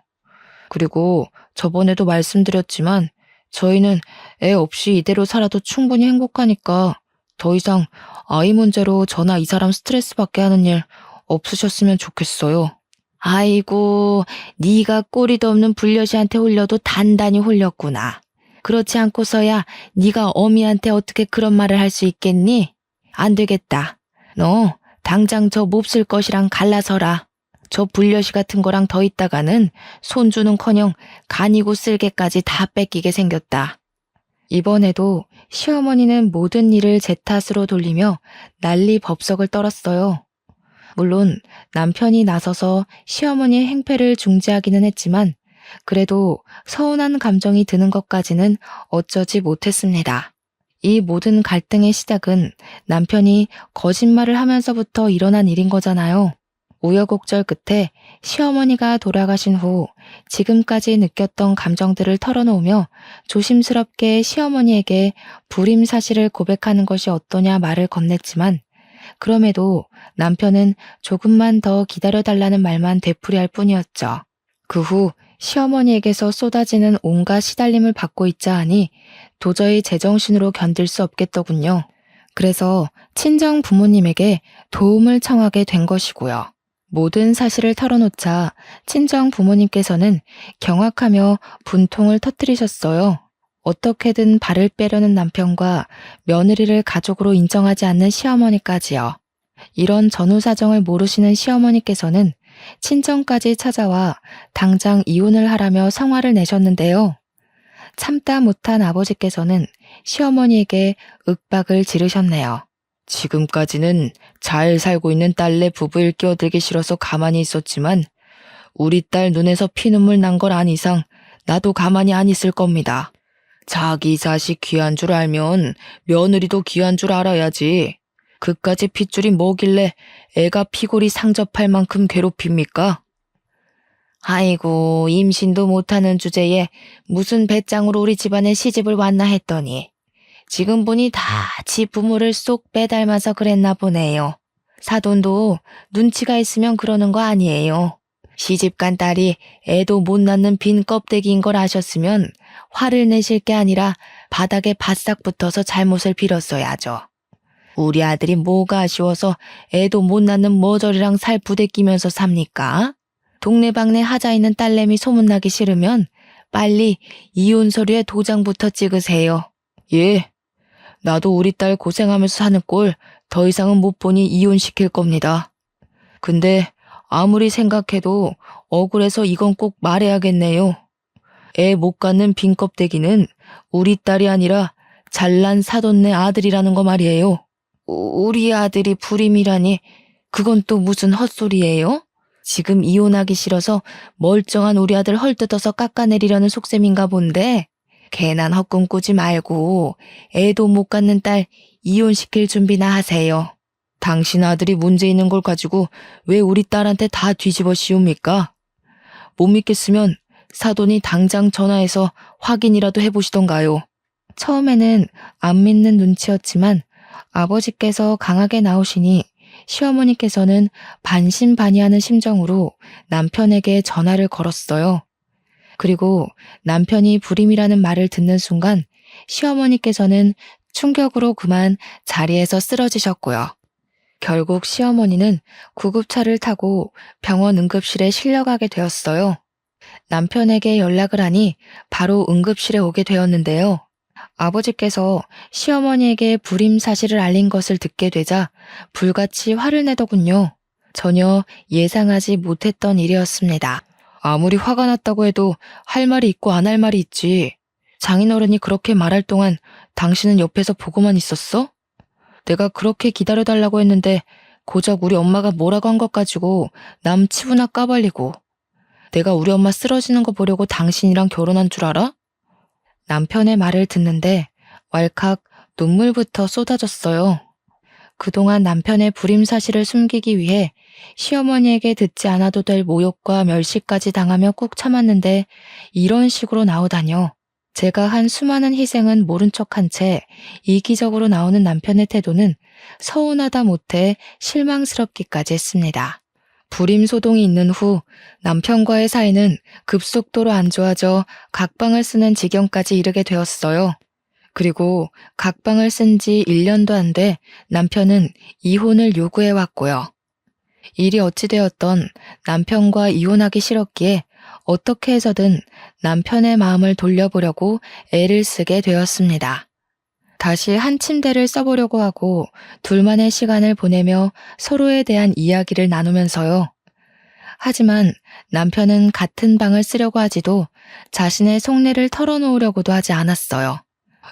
Speaker 1: 그리고 저번에도 말씀드렸지만 저희는 애 없이 이대로 살아도 충분히 행복하니까 더 이상 아이 문제로 저나 이 사람 스트레스 받게 하는 일 없으셨으면 좋겠어요. 아이고, 네가 꼬리도 없는 불려시한테 홀려도 단단히 홀렸구나. 그렇지 않고서야 네가 어미한테 어떻게 그런 말을 할 수 있겠니? 안 되겠다. 너 당장 저 몹쓸 것이랑 갈라서라. 저 불려시 같은 거랑 더 있다가는 손주는커녕 간이고 쓸개까지 다 뺏기게 생겼다. 이번에도 시어머니는 모든 일을 제 탓으로 돌리며 난리 법석을 떨었어요. 물론 남편이 나서서 시어머니의 행패를 중지하기는 했지만 그래도 서운한 감정이 드는 것까지는 어쩌지 못했습니다. 이 모든 갈등의 시작은 남편이 거짓말을 하면서부터 일어난 일인 거잖아요. 우여곡절 끝에 시어머니가 돌아가신 후 지금까지 느꼈던 감정들을 털어놓으며 조심스럽게 시어머니에게 불임 사실을 고백하는 것이 어떠냐 말을 건넸지만 그럼에도 남편은 조금만 더 기다려달라는 말만 되풀이할 뿐이었죠. 그 후 시어머니에게서 쏟아지는 온갖 시달림을 받고 있자 하니 도저히 제정신으로 견딜 수 없겠더군요. 그래서 친정 부모님에게 도움을 청하게 된 것이고요. 모든 사실을 털어놓자 친정 부모님께서는 경악하며 분통을 터뜨리셨어요. 어떻게든 발을 빼려는 남편과 며느리를 가족으로 인정하지 않는 시어머니까지요. 이런 전후 사정을 모르시는 시어머니께서는 친정까지 찾아와 당장 이혼을 하라며 성화를 내셨는데요. 참다 못한 아버지께서는 시어머니에게 윽박을 지르셨네요. 지금까지는 잘 살고 있는 딸네 부부일 끼어들기 싫어서 가만히 있었지만 우리 딸 눈에서 피눈물 난 걸 안 이상 나도 가만히 안 있을 겁니다. 자기 자식 귀한 줄 알면 며느리도 귀한 줄 알아야지. 그까지 핏줄이 뭐길래 애가 피골이 상접할 만큼 괴롭힙니까?
Speaker 2: 아이고, 임신도 못하는 주제에 무슨 배짱으로 우리 집안에 시집을 왔나 했더니 지금 보니 다 지 부모를 쏙 빼닮아서 그랬나 보네요. 사돈도 눈치가 있으면 그러는 거 아니에요. 시집간 딸이 애도 못 낳는 빈 껍데기인 걸 아셨으면 화를 내실 게 아니라 바닥에 바싹 붙어서 잘못을 빌었어야죠. 우리 아들이 뭐가 아쉬워서 애도 못 낳는 머저리랑 살 부대끼면서 삽니까? 동네방네 하자 있는 딸내미 소문나기 싫으면 빨리 이혼 서류에 도장부터 찍으세요. 예, 나도 우리 딸 고생하면서 사는 꼴 더 이상은 못 보니 이혼시킬 겁니다. 근데 아무리 생각해도 억울해서 이건 꼭 말해야겠네요. 애 못 갖는 빈 껍데기는 우리 딸이 아니라 잘난 사돈네 아들이라는 거 말이에요. 우리 아들이 불임이라니 그건 또 무슨 헛소리예요? 지금 이혼하기 싫어서 멀쩡한 우리 아들 헐뜯어서 깎아내리려는 속셈인가 본데 괜한 헛꿈 꾸지 말고 애도 못 갖는 딸 이혼시킬 준비나 하세요. 당신 아들이 문제 있는 걸 가지고 왜 우리 딸한테 다 뒤집어 씌웁니까? 못 믿겠으면 사돈이 당장 전화해서 확인이라도 해보시던가요.
Speaker 1: 처음에는 안 믿는 눈치였지만 아버지께서 강하게 나오시니 시어머니께서는 반신반의하는 심정으로 남편에게 전화를 걸었어요. 그리고 남편이 불임이라는 말을 듣는 순간 시어머니께서는 충격으로 그만 자리에서 쓰러지셨고요. 결국 시어머니는 구급차를 타고 병원 응급실에 실려가게 되었어요. 남편에게 연락을 하니 바로 응급실에 오게 되었는데요. 아버지께서 시어머니에게 불임 사실을 알린 것을 듣게 되자 불같이 화를 내더군요. 전혀 예상하지 못했던 일이었습니다.
Speaker 2: 아무리 화가 났다고 해도 할 말이 있고 안 할 말이 있지. 장인어른이 그렇게 말할 동안 당신은 옆에서 보고만 있었어? 내가 그렇게 기다려달라고 했는데 고작 우리 엄마가 뭐라고 한 것 가지고 남 치부나 까발리고 내가 우리 엄마 쓰러지는 거 보려고 당신이랑 결혼한 줄 알아?
Speaker 1: 남편의 말을 듣는데 왈칵 눈물부터 쏟아졌어요. 그동안 남편의 불임 사실을 숨기기 위해 시어머니에게 듣지 않아도 될 모욕과 멸시까지 당하며 꾹 참았는데 이런 식으로 나오다뇨. 제가 한 수많은 희생은 모른 척한 채 이기적으로 나오는 남편의 태도는 서운하다 못해 실망스럽기까지 했습니다. 불임 소동이 있는 후 남편과의 사이는 급속도로 안 좋아져 각방을 쓰는 지경까지 이르게 되었어요. 그리고 각방을 쓴 지 1년도 안 돼 남편은 이혼을 요구해 왔고요. 일이 어찌되었던 남편과 이혼하기 싫었기에 어떻게 해서든 남편의 마음을 돌려보려고 애를 쓰게 되었습니다. 다시 한 침대를 써보려고 하고 둘만의 시간을 보내며 서로에 대한 이야기를 나누면서요. 하지만 남편은 같은 방을 쓰려고 하지도 자신의 속내를 털어놓으려고도 하지 않았어요.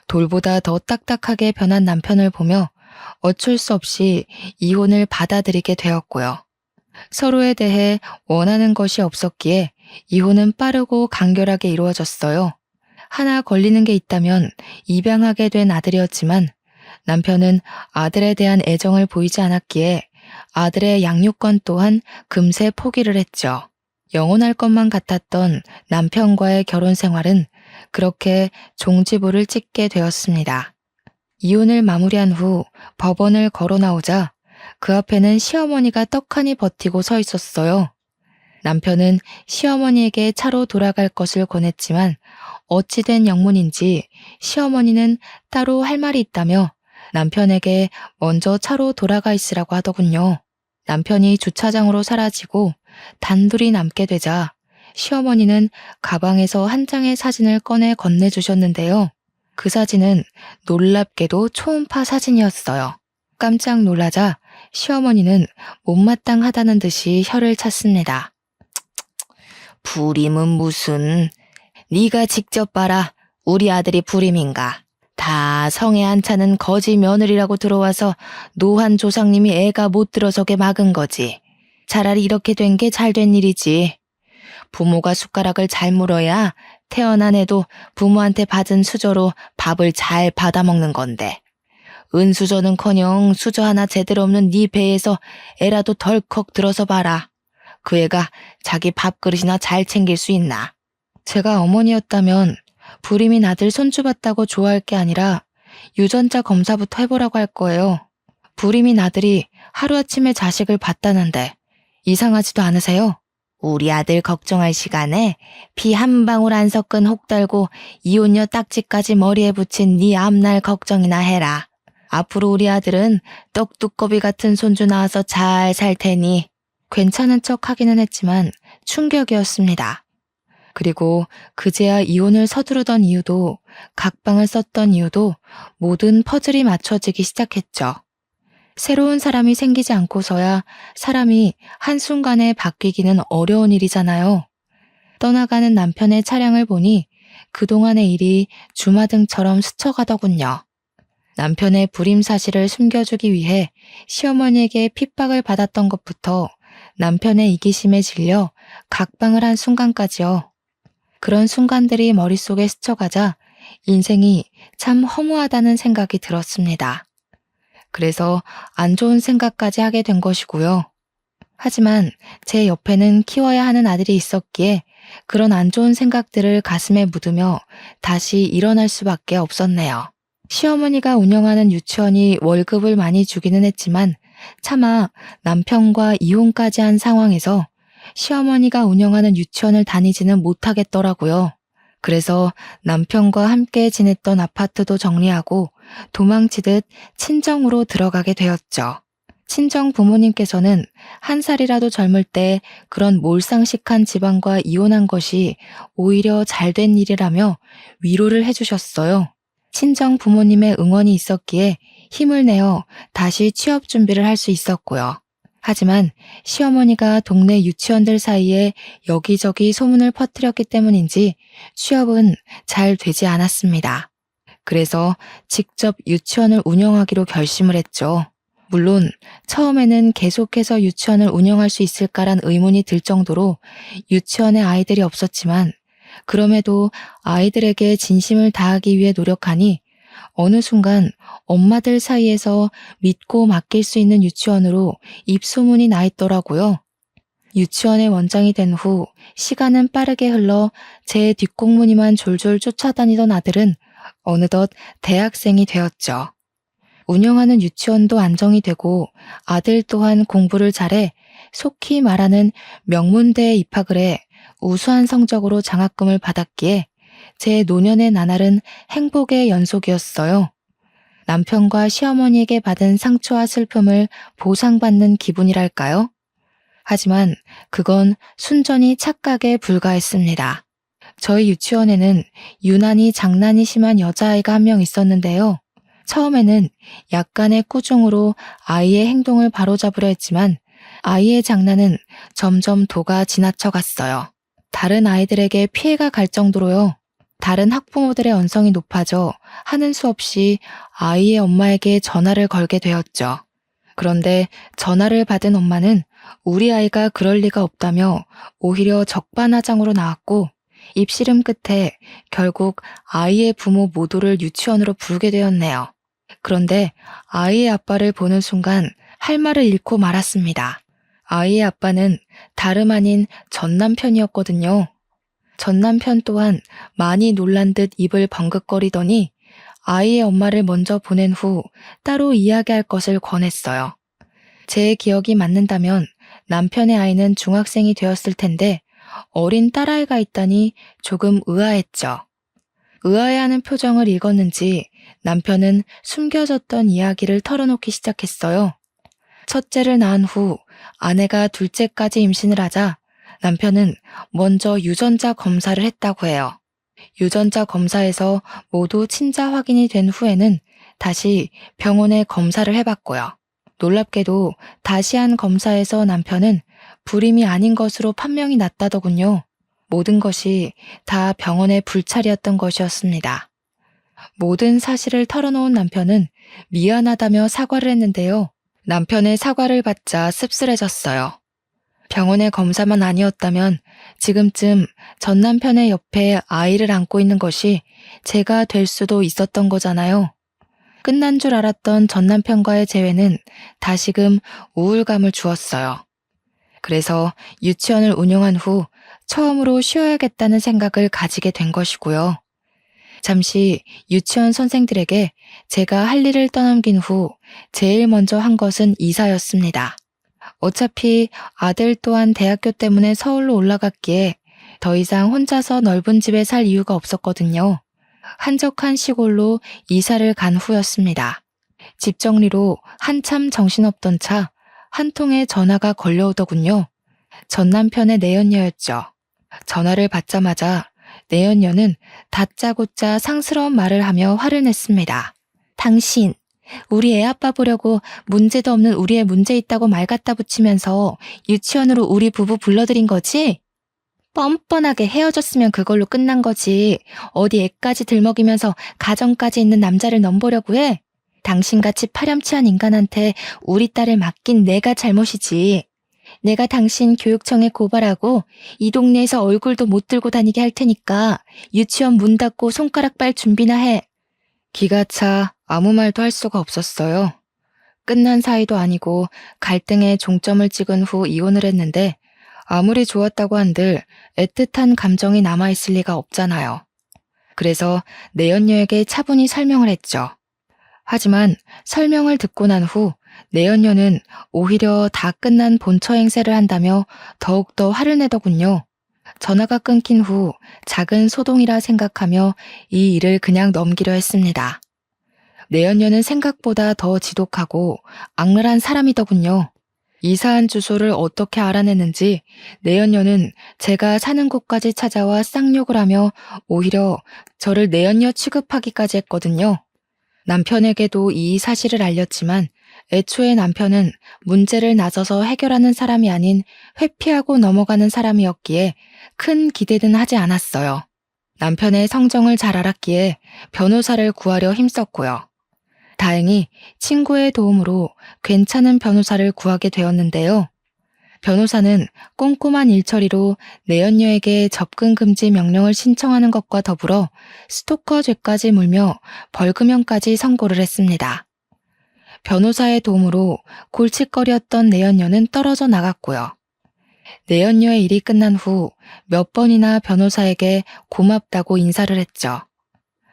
Speaker 1: 돌보다 더 딱딱하게 변한 남편을 보며 어쩔 수 없이 이혼을 받아들이게 되었고요. 서로에 대해 원하는 것이 없었기에 이혼은 빠르고 간결하게 이루어졌어요. 하나 걸리는 게 있다면 입양하게 된 아들이었지만 남편은 아들에 대한 애정을 보이지 않았기에 아들의 양육권 또한 금세 포기를 했죠. 영원할 것만 같았던 남편과의 결혼 생활은 그렇게 종지부를 찍게 되었습니다. 이혼을 마무리한 후 법원을 걸어 나오자 그 앞에는 시어머니가 떡하니 버티고 서 있었어요. 남편은 시어머니에게 차로 돌아갈 것을 권했지만 어찌된 영문인지 시어머니는 따로 할 말이 있다며 남편에게 먼저 차로 돌아가 있으라고 하더군요. 남편이 주차장으로 사라지고 단둘이 남게 되자 시어머니는 가방에서 한 장의 사진을 꺼내 건네주셨는데요. 그 사진은 놀랍게도 초음파 사진이었어요. 깜짝 놀라자 시어머니는 못마땅하다는 듯이 혀를 찼습니다.
Speaker 2: 불임은 무슨... 네가 직접 봐라. 우리 아들이 불임인가. 다 성에 안 차는 거지 며느리라고 들어와서 노한 조상님이 애가 못 들어서게 막은 거지. 차라리 이렇게 된 게 잘 된 일이지. 부모가 숟가락을 잘 물어야 태어난 애도 부모한테 받은 수저로 밥을 잘 받아먹는 건데. 은수저는커녕 수저 하나 제대로 없는 네 배에서 애라도 덜컥 들어서 봐라. 그 애가 자기 밥그릇이나 잘 챙길 수 있나?
Speaker 1: 제가 어머니였다면 불임인 아들 손주 봤다고 좋아할 게 아니라 유전자 검사부터 해보라고 할 거예요. 불임인 아들이 하루아침에 자식을 봤다는데 이상하지도 않으세요?
Speaker 2: 우리 아들 걱정할 시간에 피 한 방울 안 섞은 혹 달고 이혼녀 딱지까지 머리에 붙인 네 앞날 걱정이나 해라. 앞으로 우리 아들은 떡두꺼비 같은 손주 낳아서 잘 살 테니.
Speaker 1: 괜찮은 척 하기는 했지만 충격이었습니다. 그리고 그제야 이혼을 서두르던 이유도 각방을 썼던 이유도 모든 퍼즐이 맞춰지기 시작했죠. 새로운 사람이 생기지 않고서야 사람이 한순간에 바뀌기는 어려운 일이잖아요. 떠나가는 남편의 차량을 보니 그동안의 일이 주마등처럼 스쳐가더군요. 남편의 불임 사실을 숨겨주기 위해 시어머니에게 핍박을 받았던 것부터 남편의 이기심에 질려 각방을 한 순간까지요. 그런 순간들이 머릿속에 스쳐가자 인생이 참 허무하다는 생각이 들었습니다. 그래서 안 좋은 생각까지 하게 된 것이고요. 하지만 제 옆에는 키워야 하는 아들이 있었기에 그런 안 좋은 생각들을 가슴에 묻으며 다시 일어날 수밖에 없었네요. 시어머니가 운영하는 유치원이 월급을 많이 주기는 했지만 차마 남편과 이혼까지 한 상황에서 시어머니가 운영하는 유치원을 다니지는 못하겠더라고요. 그래서 남편과 함께 지냈던 아파트도 정리하고 도망치듯 친정으로 들어가게 되었죠. 친정 부모님께서는 한 살이라도 젊을 때 그런 몰상식한 집안과 이혼한 것이 오히려 잘된 일이라며 위로를 해주셨어요. 친정 부모님의 응원이 있었기에 힘을 내어 다시 취업 준비를 할 수 있었고요. 하지만 시어머니가 동네 유치원들 사이에 여기저기 소문을 퍼뜨렸기 때문인지 취업은 잘 되지 않았습니다. 그래서 직접 유치원을 운영하기로 결심을 했죠. 물론 처음에는 계속해서 유치원을 운영할 수 있을까란 의문이 들 정도로 유치원에 아이들이 없었지만 그럼에도 아이들에게 진심을 다하기 위해 노력하니 어느 순간 엄마들 사이에서 믿고 맡길 수 있는 유치원으로 입소문이 나 있더라고요. 유치원의 원장이 된 후 시간은 빠르게 흘러 제 뒷공무니만 졸졸 쫓아다니던 아들은 어느덧 대학생이 되었죠. 운영하는 유치원도 안정이 되고 아들 또한 공부를 잘해 속히 말하는 명문대에 입학을 해 우수한 성적으로 장학금을 받았기에 제 노년의 나날은 행복의 연속이었어요. 남편과 시어머니에게 받은 상처와 슬픔을 보상받는 기분이랄까요? 하지만 그건 순전히 착각에 불과했습니다. 저희 유치원에는 유난히 장난이 심한 여자아이가 한 명 있었는데요. 처음에는 약간의 꾸중으로 아이의 행동을 바로잡으려 했지만 아이의 장난은 점점 도가 지나쳐 갔어요. 다른 아이들에게 피해가 갈 정도로요. 다른 학부모들의 언성이 높아져 하는 수 없이 아이의 엄마에게 전화를 걸게 되었죠. 그런데 전화를 받은 엄마는 우리 아이가 그럴 리가 없다며 오히려 적반하장으로 나왔고 입씨름 끝에 결국 아이의 부모 모두를 유치원으로 부르게 되었네요. 그런데 아이의 아빠를 보는 순간 할 말을 잃고 말았습니다. 아이의 아빠는 다름 아닌 전 남편이었거든요. 전 남편 또한 많이 놀란 듯 입을 번긋거리더니 아이의 엄마를 먼저 보낸 후 따로 이야기할 것을 권했어요. 제 기억이 맞는다면 남편의 아이는 중학생이 되었을 텐데 어린 딸아이가 있다니 조금 의아했죠. 의아해하는 표정을 읽었는지 남편은 숨겨졌던 이야기를 털어놓기 시작했어요. 첫째를 낳은 후 아내가 둘째까지 임신을 하자 남편은 먼저 유전자 검사를 했다고 해요. 유전자 검사에서 모두 친자 확인이 된 후에는 다시 병원에 검사를 해봤고요. 놀랍게도 다시 한 검사에서 남편은 불임이 아닌 것으로 판명이 났다더군요. 모든 것이 다 병원의 불찰이었던 것이었습니다. 모든 사실을 털어놓은 남편은 미안하다며 사과를 했는데요. 남편의 사과를 받자 씁쓸해졌어요. 병원의 검사만 아니었다면 지금쯤 전 남편의 옆에 아이를 안고 있는 것이 제가 될 수도 있었던 거잖아요. 끝난 줄 알았던 전 남편과의 재회는 다시금 우울감을 주었어요. 그래서 유치원을 운영한 후 처음으로 쉬어야겠다는 생각을 가지게 된 것이고요. 잠시 유치원 선생들에게 제가 할 일을 떠넘긴 후 제일 먼저 한 것은 이사였습니다. 어차피 아들 또한 대학교 때문에 서울로 올라갔기에 더 이상 혼자서 넓은 집에 살 이유가 없었거든요. 한적한 시골로 이사를 간 후였습니다. 집 정리로 한참 정신없던 차 한 통의 전화가 걸려오더군요. 전 남편의 내연녀였죠. 전화를 받자마자 내연녀는 다짜고짜 상스러운 말을 하며 화를 냈습니다. 당신, 우리 애 아빠 보려고 문제도 없는 우리 애 문제 있다고 말 갖다 붙이면서 유치원으로 우리 부부 불러들인 거지? 뻔뻔하게 헤어졌으면 그걸로 끝난 거지. 어디 애까지 들먹이면서 가정까지 있는 남자를 넘보려고 해? 당신같이 파렴치한 인간한테 우리 딸을 맡긴 내가 잘못이지. 내가 당신 교육청에 고발하고 이 동네에서 얼굴도 못 들고 다니게 할 테니까 유치원 문 닫고 손가락 빨 준비나 해. 기가 차 아무 말도 할 수가 없었어요. 끝난 사이도 아니고 갈등에 종점을 찍은 후 이혼을 했는데 아무리 좋았다고 한들 애틋한 감정이 남아있을 리가 없잖아요. 그래서 내연녀에게 차분히 설명을 했죠. 하지만 설명을 듣고 난 후 내연녀는 오히려 다 끝난 본처 행세를 한다며 더욱더 화를 내더군요. 전화가 끊긴 후 작은 소동이라 생각하며 이 일을 그냥 넘기려 했습니다. 내연녀는 생각보다 더 지독하고 악랄한 사람이더군요. 이사한 주소를 어떻게 알아냈는지 내연녀는 제가 사는 곳까지 찾아와 쌍욕을 하며 오히려 저를 내연녀 취급하기까지 했거든요. 남편에게도 이 사실을 알렸지만 애초에 남편은 문제를 나서서 해결하는 사람이 아닌 회피하고 넘어가는 사람이었기에 큰 기대는 하지 않았어요. 남편의 성정을 잘 알았기에 변호사를 구하려 힘썼고요. 다행히 친구의 도움으로 괜찮은 변호사를 구하게 되었는데요. 변호사는 꼼꼼한 일처리로 내연녀에게 접근 금지 명령을 신청하는 것과 더불어 스토커 죄까지 물며 벌금형까지 선고를 했습니다. 변호사의 도움으로 골칫거리였던 내연녀는 떨어져 나갔고요. 내연녀의 일이 끝난 후 몇 번이나 변호사에게 고맙다고 인사를 했죠.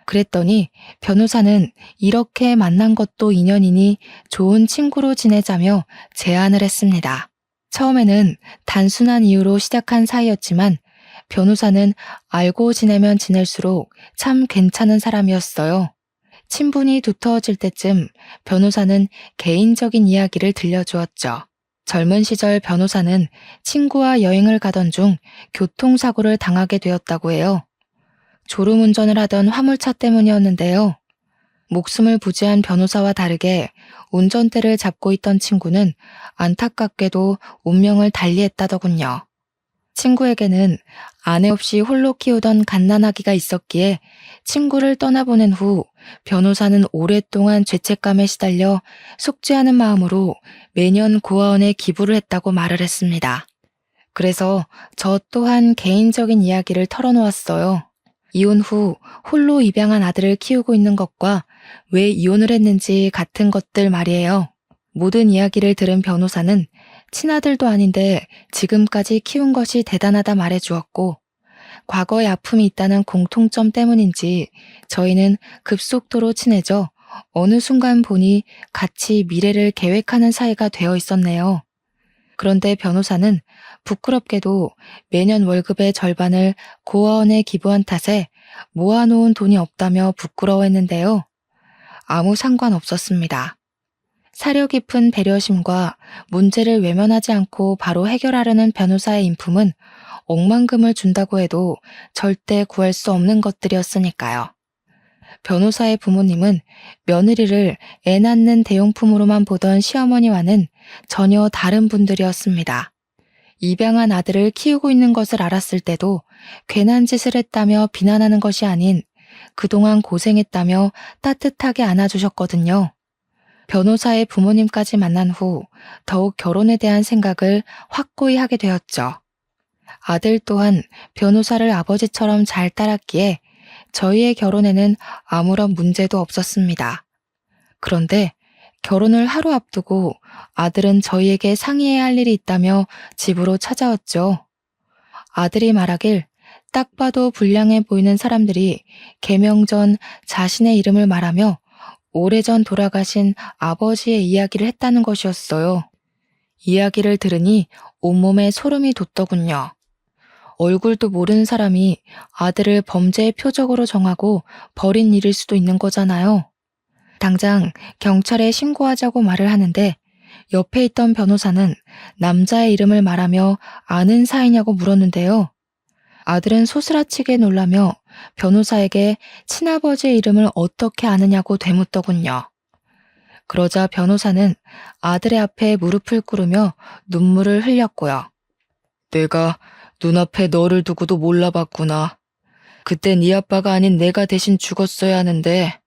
Speaker 1: 그랬더니 변호사는 이렇게 만난 것도 인연이니 좋은 친구로 지내자며 제안을 했습니다. 처음에는 단순한 이유로 시작한 사이였지만 변호사는 알고 지내면 지낼수록 참 괜찮은 사람이었어요. 친분이 두터워질 때쯤 변호사는 개인적인 이야기를 들려주었죠. 젊은 시절 변호사는 친구와 여행을 가던 중 교통사고를 당하게 되었다고 해요. 졸음운전을 하던 화물차 때문이었는데요. 목숨을 부지한 변호사와 다르게 운전대를 잡고 있던 친구는 안타깝게도 운명을 달리했다더군요. 친구에게는 아내 없이 홀로 키우던 갓난아기가 있었기에 친구를 떠나보낸 후 변호사는 오랫동안 죄책감에 시달려 속죄하는 마음으로 매년 고아원에 기부를 했다고 말을 했습니다. 그래서 저 또한 개인적인 이야기를 털어놓았어요. 이혼 후 홀로 입양한 아들을 키우고 있는 것과 왜 이혼을 했는지 같은 것들 말이에요. 모든 이야기를 들은 변호사는 친아들도 아닌데 지금까지 키운 것이 대단하다 말해주었고 과거의 아픔이 있다는 공통점 때문인지 저희는 급속도로 친해져 어느 순간 보니 같이 미래를 계획하는 사이가 되어 있었네요. 그런데 변호사는 부끄럽게도 매년 월급의 절반을 고아원에 기부한 탓에 모아놓은 돈이 없다며 부끄러워했는데요. 아무 상관없었습니다. 사려 깊은 배려심과 문제를 외면하지 않고 바로 해결하려는 변호사의 인품은 억만금을 준다고 해도 절대 구할 수 없는 것들이었으니까요. 변호사의 부모님은 며느리를 애 낳는 대용품으로만 보던 시어머니와는 전혀 다른 분들이었습니다. 입양한 아들을 키우고 있는 것을 알았을 때도 괜한 짓을 했다며 비난하는 것이 아닌 그동안 고생했다며 따뜻하게 안아주셨거든요. 변호사의 부모님까지 만난 후 더욱 결혼에 대한 생각을 확고히 하게 되었죠. 아들 또한 변호사를 아버지처럼 잘 따랐기에 저희의 결혼에는 아무런 문제도 없었습니다. 그런데 결혼을 하루 앞두고 아들은 저희에게 상의해야 할 일이 있다며 집으로 찾아왔죠. 아들이 말하길 딱 봐도 불량해 보이는 사람들이 개명 전 자신의 이름을 말하며 오래전 돌아가신 아버지의 이야기를 했다는 것이었어요. 이야기를 들으니 온몸에 소름이 돋더군요. 얼굴도 모르는 사람이 아들을 범죄의 표적으로 정하고 버린 일일 수도 있는 거잖아요. 당장 경찰에 신고하자고 말을 하는데 옆에 있던 변호사는 남자의 이름을 말하며 아는 사이냐고 물었는데요. 아들은 소스라치게 놀라며 변호사에게 친아버지의 이름을 어떻게 아느냐고 되묻더군요. 그러자 변호사는 아들의 앞에 무릎을 꿇으며 눈물을 흘렸고요. 내가 눈앞에 너를 두고도 몰라봤구나. 그때 네 아빠가 아닌 내가 대신 죽었어야 하는데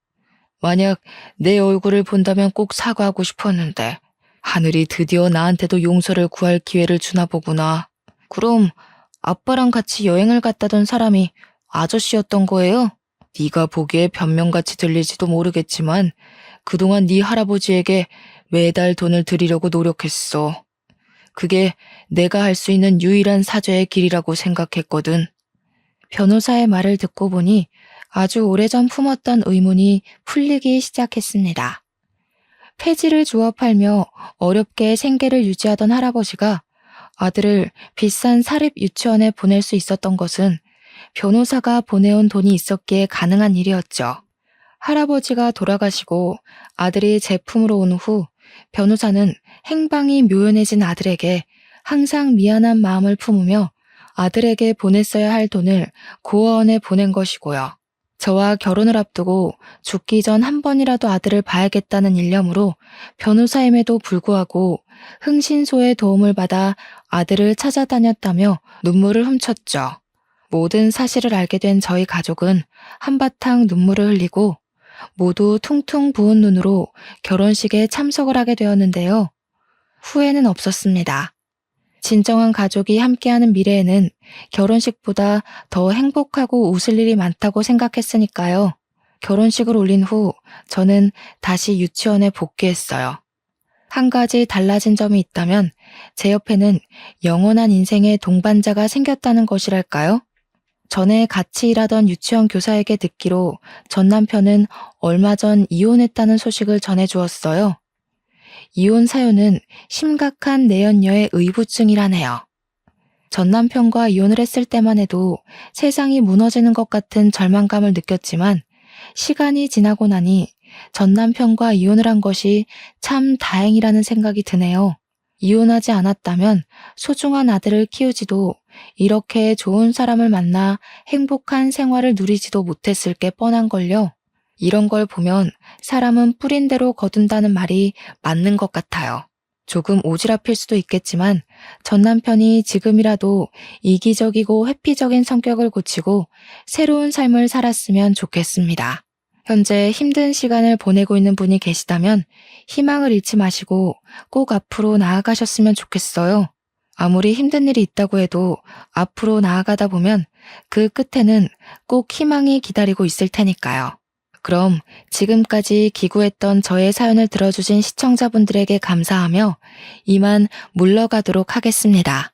Speaker 1: 만약 내 얼굴을 본다면 꼭 사과하고 싶었는데 하늘이 드디어 나한테도 용서를 구할 기회를 주나 보구나. 그럼 아빠랑 같이 여행을 갔다던 사람이 아저씨였던 거예요? 네가 보기에 변명같이 들릴지도 모르겠지만 그동안 네 할아버지에게 매달 돈을 드리려고 노력했어. 그게 내가 할 수 있는 유일한 사죄의 길이라고 생각했거든. 변호사의 말을 듣고 보니 아주 오래전 품었던 의문이 풀리기 시작했습니다. 폐지를 주워 팔며 어렵게 생계를 유지하던 할아버지가 아들을 비싼 사립 유치원에 보낼 수 있었던 것은 변호사가 보내온 돈이 있었기에 가능한 일이었죠. 할아버지가 돌아가시고 아들이 제품으로 온 후 변호사는 행방이 묘연해진 아들에게 항상 미안한 마음을 품으며 아들에게 보냈어야 할 돈을 고아원에 보낸 것이고요. 저와 결혼을 앞두고 죽기 전 한 번이라도 아들을 봐야겠다는 일념으로 변호사임에도 불구하고 흥신소의 도움을 받아 아들을 찾아다녔다며 눈물을 훔쳤죠. 모든 사실을 알게 된 저희 가족은 한바탕 눈물을 흘리고 모두 퉁퉁 부은 눈으로 결혼식에 참석을 하게 되었는데요. 후회는 없었습니다. 진정한 가족이 함께하는 미래에는 결혼식보다 더 행복하고 웃을 일이 많다고 생각했으니까요. 결혼식을 올린 후 저는 다시 유치원에 복귀했어요. 한 가지 달라진 점이 있다면 제 옆에는 영원한 인생의 동반자가 생겼다는 것이랄까요? 전에 같이 일하던 유치원 교사에게 듣기로 전 남편은 얼마 전 이혼했다는 소식을 전해주었어요. 이혼 사유는 심각한 내연녀의 의부증이라네요. 전 남편과 이혼을 했을 때만 해도 세상이 무너지는 것 같은 절망감을 느꼈지만 시간이 지나고 나니 전 남편과 이혼을 한 것이 참 다행이라는 생각이 드네요. 이혼하지 않았다면 소중한 아들을 키우지도 이렇게 좋은 사람을 만나 행복한 생활을 누리지도 못했을 게 뻔한걸요. 이런 걸 보면 사람은 뿌린 대로 거둔다는 말이 맞는 것 같아요. 조금 오지랖일 수도 있겠지만 전 남편이 지금이라도 이기적이고 회피적인 성격을 고치고 새로운 삶을 살았으면 좋겠습니다. 현재 힘든 시간을 보내고 있는 분이 계시다면 희망을 잃지 마시고 꼭 앞으로 나아가셨으면 좋겠어요. 아무리 힘든 일이 있다고 해도 앞으로 나아가다 보면 그 끝에는 꼭 희망이 기다리고 있을 테니까요. 그럼 지금까지 기구했던 저의 사연을 들어주신 시청자분들에게 감사하며 이만 물러가도록 하겠습니다.